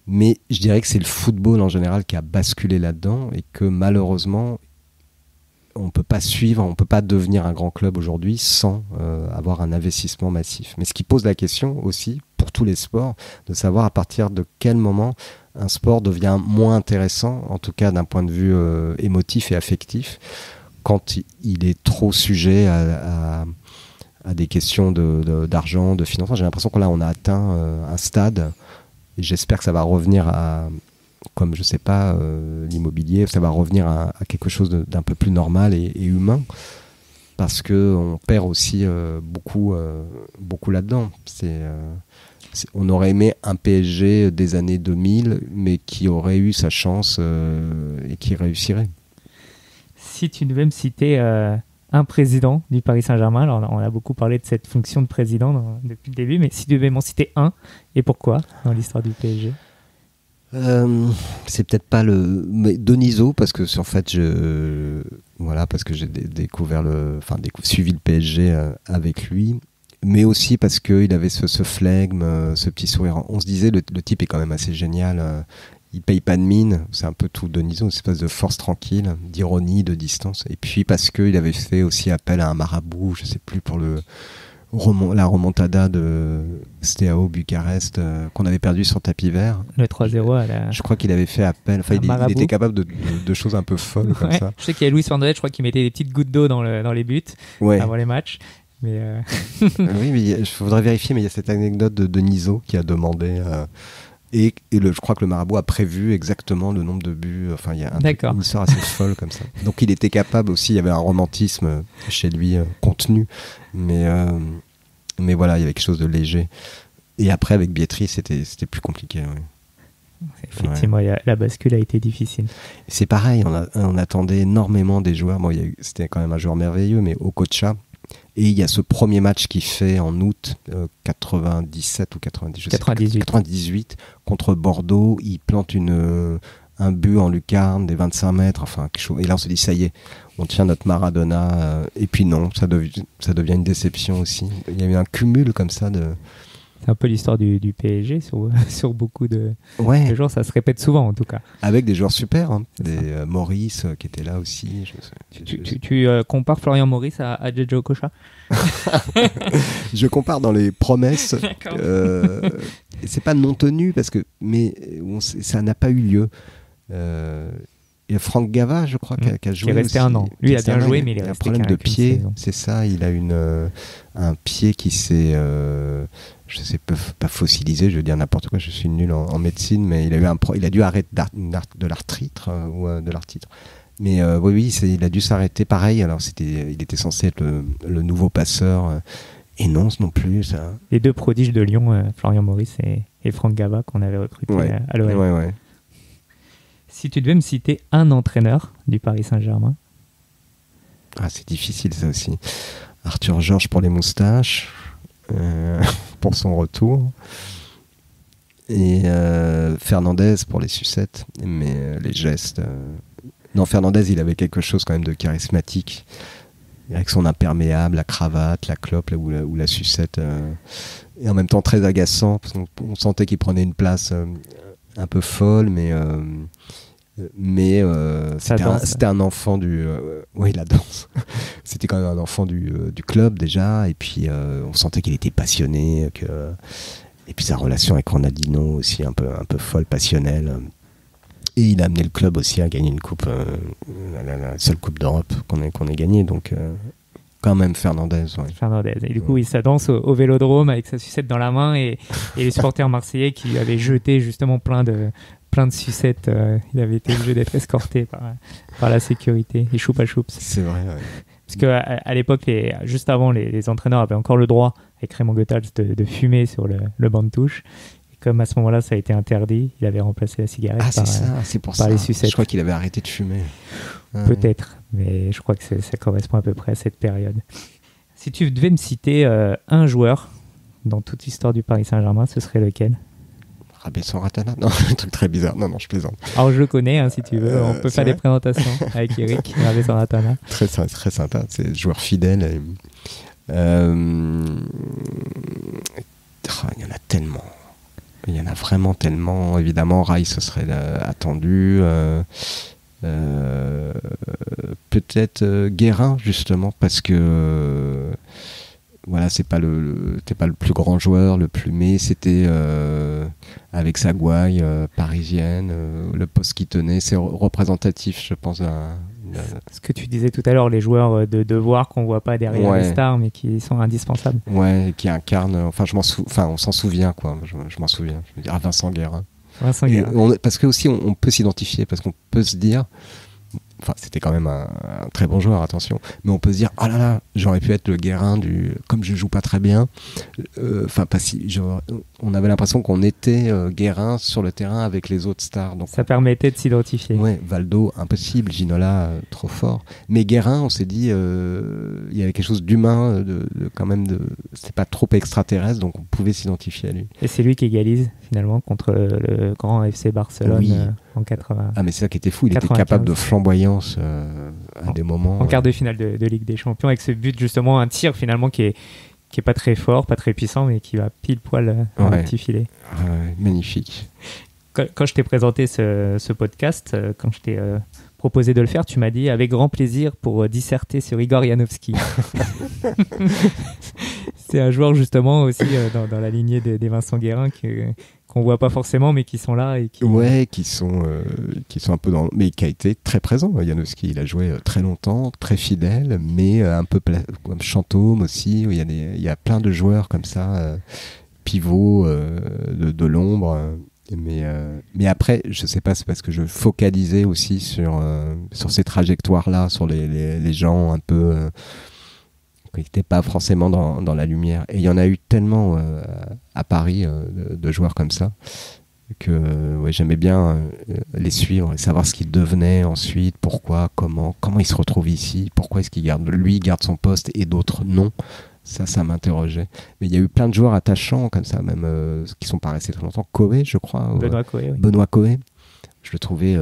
Mais je dirais que c'est le football en général qui a basculé là-dedans et que malheureusement, on ne peut pas suivre, on ne peut pas devenir un grand club aujourd'hui sans avoir un investissement massif. Mais ce qui pose la question aussi, pour tous les sports, de savoir à partir de quel moment un sport devient moins intéressant, en tout cas d'un point de vue émotif et affectif, quand il est trop sujet à des questions d'argent, de financement. J'ai l'impression que là, on a atteint un stade, et j'espère que ça va revenir comme je sais pas, l'immobilier, ça va revenir à quelque chose d'un peu plus normal et humain, parce qu'on perd aussi beaucoup là-dedans. On aurait aimé un PSG des années 2000, mais qui aurait eu sa chance et qui réussirait. Si tu devais me citer un président du Paris Saint-Germain, alors on a beaucoup parlé de cette fonction de président depuis le début, mais si tu devais m'en citer un, et pourquoi, dans l'histoire du PSG? C'est peut-être pas mais Denisot, parce que en fait parce que j'ai découvert suivi le PSG avec lui, mais aussi parce qu'il avait ce flegme, ce petit sourire. On se disait le type est quand même assez génial, il paye pas de mine, c'est un peu tout Denisot, une espèce de force tranquille, d'ironie, de distance, et puis parce qu'il avait fait aussi appel à un marabout, je sais plus, pour la remontada de Steaua Bucarest qu'on avait perdu sur tapis vert. Le 3-0 Je crois qu'il avait fait appel. Enfin, il était capable de choses un peu folles comme ça. Je sais qu'il y a Luis Van der Leyen, je crois qu'il mettait des petites gouttes d'eau dans les buts avant les matchs. Mais oui, mais il faudrait vérifier, mais il y a cette anecdote de Denisot qui a demandé... je crois que le marabout a prévu exactement le nombre de buts. Enfin, il y a une histoire assez folle comme ça. Donc il était capable aussi, il y avait un romantisme chez lui contenu, mais voilà, il y avait quelque chose de léger. Et après, avec Bietri, c'était plus compliqué. Oui. Effectivement, la bascule a été difficile. C'est pareil, on attendait énormément des joueurs. Bon, c'était quand même un joueur merveilleux, mais Okocha. Et il y a ce premier match qu'il fait en août 97 ou 90, 98 contre Bordeaux. Il plante un but en lucarne des 25 mètres. Enfin, quelque chose. Et là, on se dit, ça y est, on tient notre Maradona. Et puis non, ça devient une déception aussi. Il y a eu un cumul comme ça de... C'est un peu l'histoire du PSG sur beaucoup de joueurs. Ça se répète souvent, en tout cas. Avec des joueurs super, hein. Des Maurice qui étaient là aussi. Tu compares Florian Maurice à Jojo Okocha? Je compare dans les promesses. C'est pas non tenu, mais ça n'a pas eu lieu. Il y a Franck Gava, je crois, qui a joué. Qui est resté aussi. 1 an. Lui, il a bien joué, mais il est resté un problème de pied, c'est ça. Il a un pied qui s'est, je sais pas fossilisé, je veux dire n'importe quoi. Je suis nul en médecine, mais il a dû arrêter de l'arthrite ou de l'arthrite. Mais oui, il a dû s'arrêter. Pareil. Alors il était censé être le nouveau passeur. Et non plus. Ça. Les deux prodiges de Lyon, Florian Maurice et Franck Gava, qu'on avait recruté à l'OM. Ouais. Si tu devais me citer un entraîneur du Paris Saint-Germain. C'est difficile ça aussi. Arthur Georges pour les moustaches, pour son retour. Et Fernandez pour les sucettes, mais les gestes. Non, Fernandez, il avait quelque chose quand même de charismatique. avec son imperméable, la cravate, la clope ou la sucette, et en même temps très agaçant, parce qu'on sentait qu'il prenait une place un peu folle, mais c'était un enfant du... oui, la danse. C'était quand même un enfant du club déjà, et puis on sentait qu'il était passionné, et puis sa relation avec Ronaldinho aussi un peu folle, passionnelle. Et il a amené le club aussi à gagner une coupe, la seule coupe d'Europe qu'on ait gagnée, donc quand même Fernandez. Ouais. Fernandez. Et du coup, il ça danse au Vélodrome avec sa sucette dans la main, et les supporters marseillais qui lui avaient jeté justement plein de sucettes. Il avait été obligé d'être escorté par la sécurité. Et choupa choups. C'est vrai, ouais. Parce qu'à l'époque, juste avant, les entraîneurs avaient encore le droit, avec Raymond Goethals, de fumer sur le banc de touche. Et comme à ce moment-là, ça a été interdit, il avait remplacé la cigarette par les sucettes. Je crois qu'il avait arrêté de fumer. Peut-être, mais je crois que ça correspond à peu près à cette période. Si tu devais me citer un joueur dans toute l'histoire du Paris Saint-Germain, ce serait lequel ? Rabesson Ratana ? Non, un truc très bizarre. Non, je plaisante. Alors, je le connais, si tu veux. On peut faire des présentations avec Eric, Rabesson Ratana. Très sympa. C'est joueur fidèle. Il y en a tellement. Il y en a vraiment tellement. Évidemment, Rai, ce serait attendu. Peut-être Guérin, justement, parce que... voilà, t'es pas le plus grand joueur, mais c'était avec sa gouaille parisienne, le poste qu'il tenait, c'est représentatif, je pense. Ce que tu disais tout à l'heure, les joueurs de devoir qu'on voit pas derrière les stars, mais qui sont indispensables. Ouais, qui incarnent. Enfin, on s'en souvient, quoi. Je m'en souviens. Je veux dire, Vincent Guérin. Parce que aussi, on peut s'identifier, parce qu'on peut se dire. Enfin, c'était quand même un très bon joueur, attention. Mais on peut se dire, oh là là, j'aurais pu être le Guérin comme je joue pas très bien. On avait l'impression qu'on était Guérin sur le terrain avec les autres stars. Donc ça permettait de s'identifier. Ouais, Valdo, impossible. Ginola, trop fort. Mais Guérin, on s'est dit, il y avait quelque chose d'humain, c'était pas trop extraterrestre, donc on pouvait s'identifier à lui. Et c'est lui qui égalise finalement contre le grand FC Barcelone en 80. Ah, mais c'est ça qui était fou. Il était capable de flamboyance à des moments. En quart de finale de Ligue des Champions, avec ce but justement, un tir finalement qui est pas très fort, pas très puissant, mais qui va pile poil dans le petit filet. Magnifique. Quand je t'ai présenté ce podcast, quand je t'ai proposé de le faire, tu m'as dit avec grand plaisir pour disserter sur Igor Janovski. C'est un joueur justement aussi dans la lignée des Vincent Guérin qu'on voit pas forcément, mais qui sont là et qui sont un peu mais qui a été très présent. Janovski, il a joué très longtemps, très fidèle, mais un peu comme Chantôme aussi. Il y a plein de joueurs comme ça, pivots de l'ombre. Mais après, je sais pas, c'est parce que je focalisais aussi sur ces trajectoires-là, sur les gens un peu qui n'étaient pas forcément dans la lumière. Et il y en a eu tellement à Paris de joueurs comme ça que j'aimais bien les suivre et savoir ce qu'ils devenaient ensuite, pourquoi, comment ils se retrouvent ici, pourquoi est-ce qu'il garde son poste et d'autres non. Ça m'interrogeait. Mais il y a eu plein de joueurs attachants comme ça, même qui sont pas restés très longtemps. Coé, je crois. Benoît Coé. Je le trouvais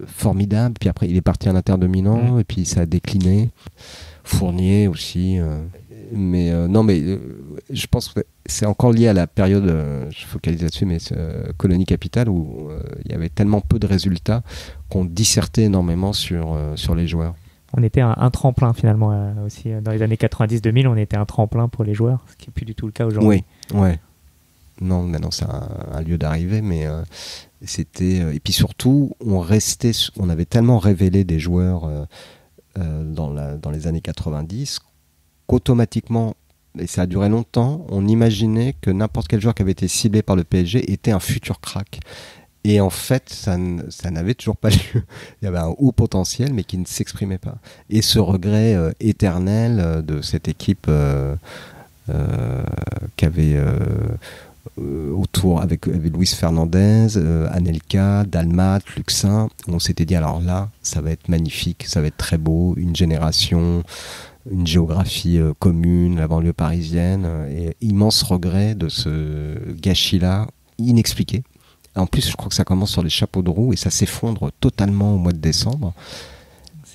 formidable. Puis après, il est parti à l'Inter de Milan et puis ça a décliné. Fournier aussi. Mais je pense que c'est encore lié à la période, je focalise là-dessus, mais colonie capitale où il y avait tellement peu de résultats qu'on dissertait énormément sur les joueurs. On était un tremplin finalement aussi. Dans les années 90-2000, on était un tremplin pour les joueurs, ce qui n'est plus du tout le cas aujourd'hui. Oui, ouais. Non, maintenant c'est un lieu d'arrivée, mais c'était... et puis surtout, on avait tellement révélé des joueurs dans les années 90 qu'automatiquement, et ça a duré longtemps, on imaginait que n'importe quel joueur qui avait été ciblé par le PSG était un futur crack. Et en fait, ça n'avait toujours pas lieu. Il y avait un haut potentiel, mais qui ne s'exprimait pas. Et ce regret éternel de cette équipe qui avait autour, avec Luis Fernandez, Anelka, Dalmat, Luxin, on s'était dit, alors là, ça va être magnifique, ça va être très beau, une génération, une géographie commune, la banlieue parisienne, et immense regret de ce gâchis-là, inexpliqué. En plus, je crois que ça commence sur les chapeaux de roue et ça s'effondre totalement au mois de décembre.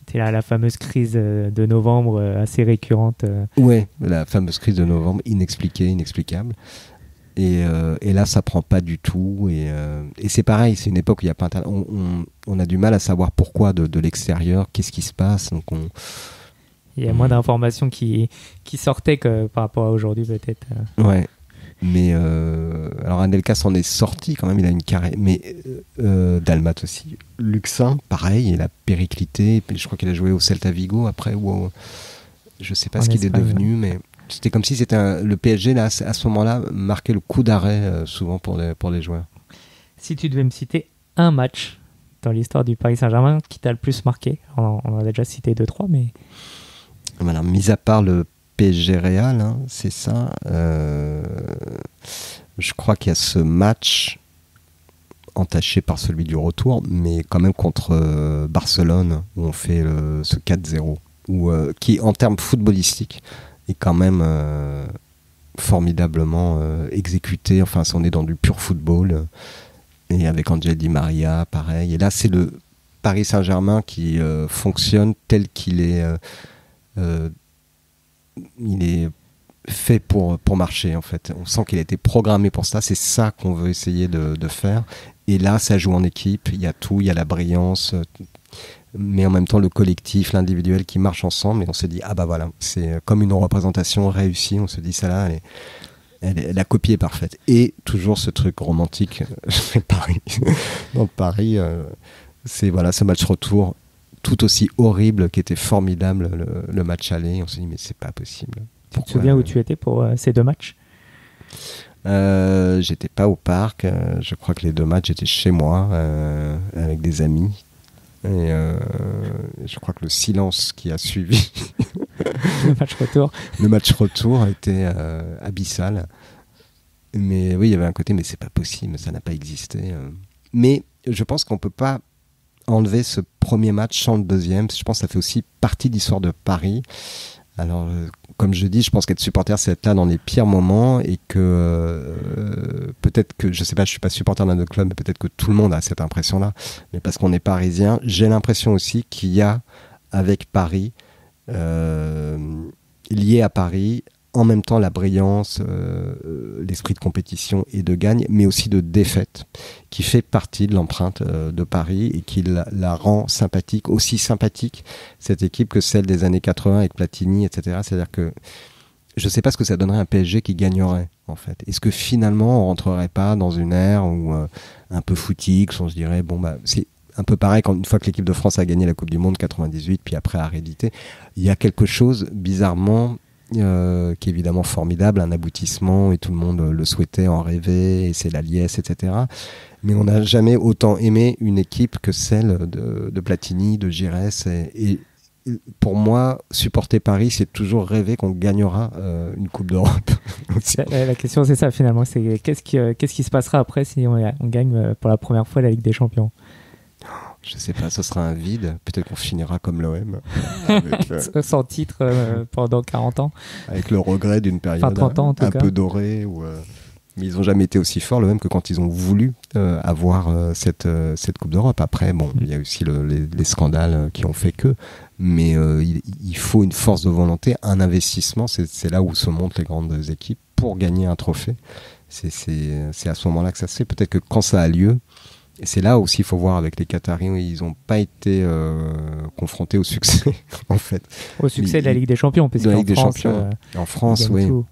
C'était la fameuse crise de novembre assez récurrente. Ouais, la fameuse crise de novembre, inexplicable. Et là, ça prend pas du tout. Et c'est pareil, c'est une époque où il n'y a pas Internet. On a du mal à savoir pourquoi de l'extérieur, qu'est-ce qui se passe. Donc il y a moins d'informations qui sortaient que par rapport à aujourd'hui, peut-être. Ouais. Mais alors Anelka s'en est sorti quand même, il a une carrière. Mais Dalmat aussi. Luxin, pareil, il a périclité. Je crois qu'il a joué au Celta Vigo après. Je sais pas ce qu'il est devenu, mais c'était comme si c'était le PSG là, à ce moment-là, marquait le coup d'arrêt souvent pour les joueurs. Si tu devais me citer un match dans l'histoire du Paris Saint-Germain qui t'a le plus marqué, on en a déjà cité 2-3, mais... Voilà, mis à part le PSG Real, hein, c'est ça. Je crois qu'il y a ce match entaché par celui du retour, mais quand même contre Barcelone, où on fait ce 4-0, qui en termes footballistiques est quand même formidablement exécuté. Enfin, on est dans du pur football, et avec Angel Di Maria, pareil. Et là, c'est le Paris Saint-Germain qui fonctionne tel qu'il est... il est fait pour marcher, en fait. On sent qu'il a été programmé pour ça. C'est ça qu'on veut essayer de faire. Et là, ça joue en équipe. Il y a tout, il y a la brillance, mais en même temps le collectif, l'individuel qui marche ensemble. Et on se dit, ah bah voilà, c'est comme une représentation réussie. On se dit, ça là, la copie est parfaite. Et toujours ce truc romantique, Paris. Dans Paris, c'est voilà, ce match retour tout aussi horrible qui était formidable, le match aller. On se dit, mais c'est pas possible. Tu te souviens où tu étais pour ces deux matchs ? J'étais pas au parc. Je crois que les deux matchs, j'étais chez moi avec des amis. Et je crois que le silence qui a suivi le match retour a été abyssal. Mais oui, il y avait un côté, mais c'est pas possible, ça n'a pas existé. Mais je pense qu'on peut pas enlever ce premier match sans le deuxième. Je pense que ça fait aussi partie de l'histoire de Paris. Alors, comme je dis, je pense qu'être supporter, c'est être là dans les pires moments, et que peut-être que, je sais pas, je suis pas supporter d'un autre club, mais peut-être que tout le monde a cette impression-là. Mais parce qu'on est parisien, j'ai l'impression aussi qu'il y a, avec Paris, lié à Paris, en même temps la brillance, l'esprit de compétition et de gagne, mais aussi de défaite, qui fait partie de l'empreinte de Paris, et qui la rend sympathique, aussi sympathique, cette équipe, que celle des années 80 avec Platini, etc. C'est-à-dire que je ne sais pas ce que ça donnerait un PSG qui gagnerait, en fait. Est-ce que finalement on rentrerait pas dans une ère où un peu footix, on se dirait, bon bah c'est un peu pareil quand une fois que l'équipe de France a gagné la Coupe du Monde 98, puis après a réédité, il y a quelque chose bizarrement qui est évidemment formidable, un aboutissement, et tout le monde le souhaitait, en rêvait, et c'est la liesse, etc. Mais on n'a jamais autant aimé une équipe que celle de Platini, de Giresse, et pour moi, supporter Paris, c'est toujours rêver qu'on gagnera une Coupe d'Europe. La question, c'est ça finalement, c'est qu'est-ce qui se passera après si on gagne pour la première fois la Ligue des Champions ? Je sais pas, ce sera un vide. Peut-être qu'on finira comme l'OM. Sans titre pendant 40 ans. Avec le regret d'une période 30 ans, un peu dorée. Mais ils n'ont jamais été aussi forts, l'OM, que quand ils ont voulu avoir cette Coupe d'Europe. Après, bon, il y a aussi les scandales qui ont fait que. Mais il faut une force de volonté, un investissement. C'est là où se montent les grandes équipes pour gagner un trophée. C'est à ce moment-là que ça se fait. Peut-être que quand ça a lieu, et c'est là aussi, il faut voir avec les Qataris, où ils n'ont pas été confrontés au succès, en fait. Au succès de la Ligue des Champions, parce de la Ligue des France, Champions. En France, oui. Tout.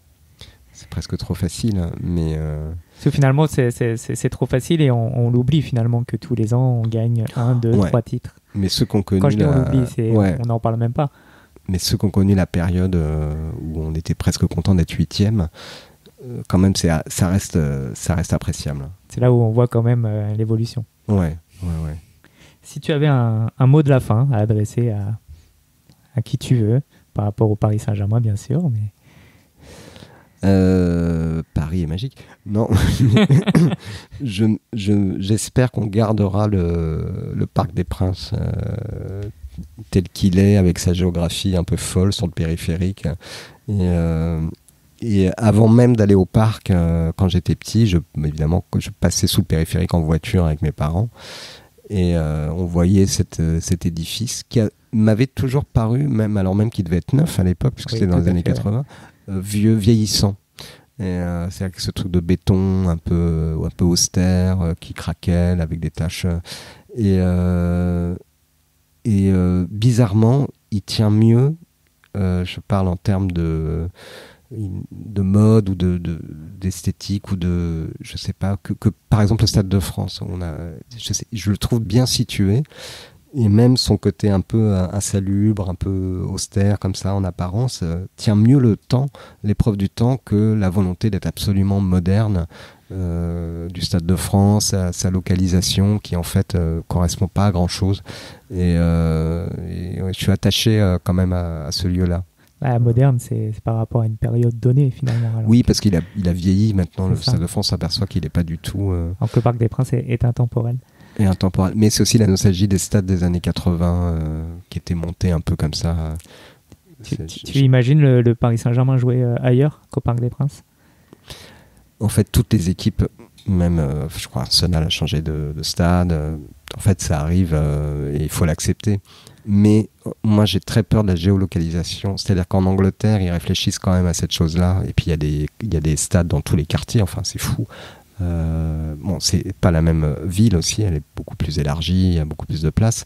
C'est presque trop facile, mais... Parce que finalement, c'est trop facile, et on l'oublie finalement que tous les ans, on gagne 1, 2, 3 titres. Mais ceux qu'on connu... Quand je dis on l'oublie, on n'en parle même pas. Mais ceux qui ont connu la période où on était presque content d'être 8e, quand même, ça reste appréciable. C'est là où on voit quand même l'évolution. Ouais. Si tu avais un mot de la fin à adresser à qui tu veux, par rapport au Paris Saint-Germain, bien sûr, mais... Paris est magique. Non, j'espère qu'on gardera le Parc des Princes tel qu'il est, avec sa géographie un peu folle sur le périphérique. Et avant même d'aller au parc, quand j'étais petit, évidemment, je passais sous le périphérique en voiture avec mes parents. Et on voyait cet édifice qui m'avait toujours paru, même qu'il devait être neuf à l'époque, puisque c'était dans les années 80, vieillissant. Et c'est avec ce truc de béton un peu austère, qui craquelle avec des taches. Et bizarrement, il tient mieux. Je parle en termes de mode ou d'esthétique ou je sais pas, que par exemple le Stade de France. Je le trouve bien situé. Et même son côté un peu insalubre, un peu austère comme ça en apparence, tient mieux l'épreuve du temps, que la volonté d'être absolument moderne du Stade de France, sa localisation qui en fait correspond pas à grand chose. Et je suis attaché quand même à ce lieu-là. Moderne, c'est par rapport à une période donnée finalement. Alors. Oui, parce qu'il a vieilli maintenant. Le Stade de France s'aperçoit qu'il n'est pas du tout... Alors que le Parc des Princes est intemporel. Et intemporel. Mais c'est aussi la nostalgie des stades des années 80 qui étaient montés un peu comme ça. Tu imagines le Paris Saint-Germain jouer ailleurs qu'au Parc des Princes ? En fait, toutes les équipes, même je crois Arsenal a changé de stade. En fait, ça arrive et il faut l'accepter. Mais moi, j'ai très peur de la géolocalisation. C'est-à-dire qu'en Angleterre, ils réfléchissent quand même à cette chose-là. Et puis, il y a des stades dans tous les quartiers. Enfin, c'est fou. C'est pas la même ville aussi. Elle est beaucoup plus élargie. Il y a beaucoup plus de place.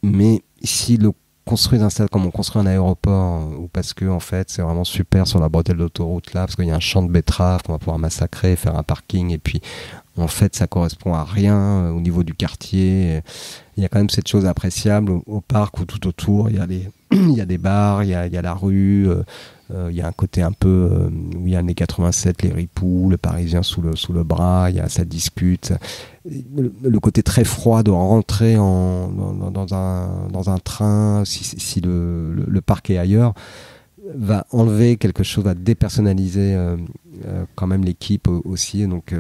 Mais si construisent un stade comme on construit un aéroport, ou parce que en fait c'est vraiment super sur la bretelle d'autoroute là, parce qu'il y a un champ de betteraves qu'on va pouvoir massacrer, faire un parking, et puis en fait ça correspond à rien au niveau du quartier. Il y a quand même cette chose appréciable au parc où tout autour il y a des bars, il y a la rue, il y a un côté un peu où il y a années 87, les ripoux, le Parisien sous le bras, ça discute. Le côté très froid de rentrer dans un train, si le parc est ailleurs, va enlever quelque chose, va dépersonnaliser quand même l'équipe aussi. Donc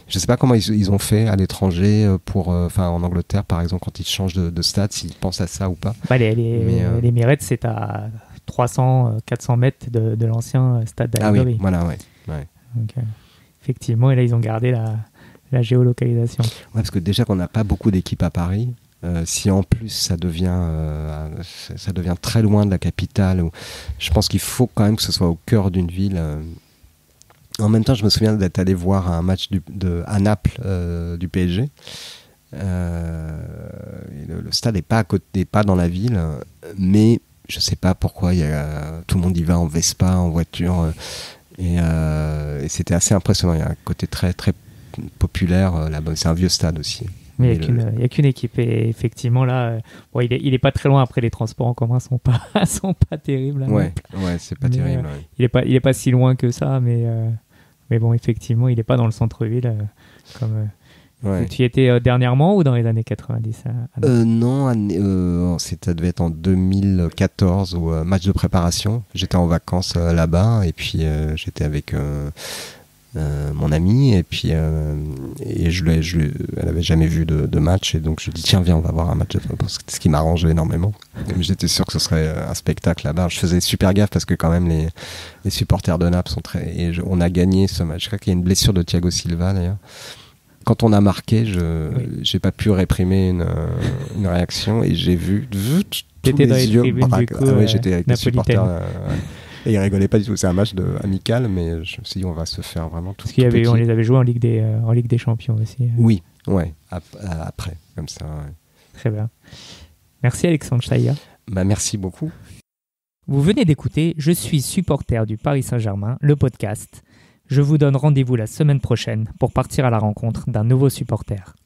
je ne sais pas comment ils ont fait à l'étranger en Angleterre par exemple, quand ils changent de stade, s'ils pensent à ça ou pas. Les Emirates, c'est à 300-400 mètres de l'ancien stade d'Highbury. Ah oui, voilà, ouais. Donc, effectivement, et là ils ont gardé la géolocalisation. Ouais, parce que déjà qu'on n'a pas beaucoup d'équipes à Paris, si en plus ça devient très loin de la capitale, je pense qu'il faut quand même que ce soit au cœur d'une ville. En même temps, je me souviens d'être allé voir un match à Naples du PSG. Le stade n'est pas à côté, pas dans la ville, mais je sais pas pourquoi tout le monde y va en Vespa, en voiture, et c'était assez impressionnant. Il y a un côté très très populaire là-bas. C'est un vieux stade aussi. Mais il n'y a qu'une équipe, et effectivement là, il est pas très loin. Après, les transports en commun sont pas terribles. Là, ouais, c'est pas terrible. Ouais. Il est pas si loin que ça, mais bon, effectivement, il est pas dans le centre-ville comme. Ouais. Tu y étais dernièrement ou dans les années 90 Non, ça devait être en 2014, au match de préparation. J'étais en vacances là-bas, et puis j'étais avec mon ami, et puis elle avait jamais vu de match, et donc je lui dis tiens, viens, on va voir un match, ce qui m'arrangeait énormément. Mais j'étais sûr que ce serait un spectacle là-bas. Je faisais super gaffe parce que quand même les supporters de Naples sont on a gagné ce match. Je crois qu'il y a une blessure de Thiago Silva d'ailleurs. Quand on a marqué, j'ai pas pu réprimer une réaction, et j'ai vu tous les yeux braqués. J'étais avec les supporters. Et ils rigolaient pas du tout. C'est un match amical, mais je me suis dit on va se faire vraiment tout. Parce on les avait joués en Ligue des Champions aussi. Oui, ouais, après, comme ça. Ouais. Très bien. Merci Alexandre Steiger. Merci beaucoup. Vous venez d'écouter Je suis supporter du Paris Saint-Germain, le podcast. Je vous donne rendez-vous la semaine prochaine pour partir à la rencontre d'un nouveau supporter.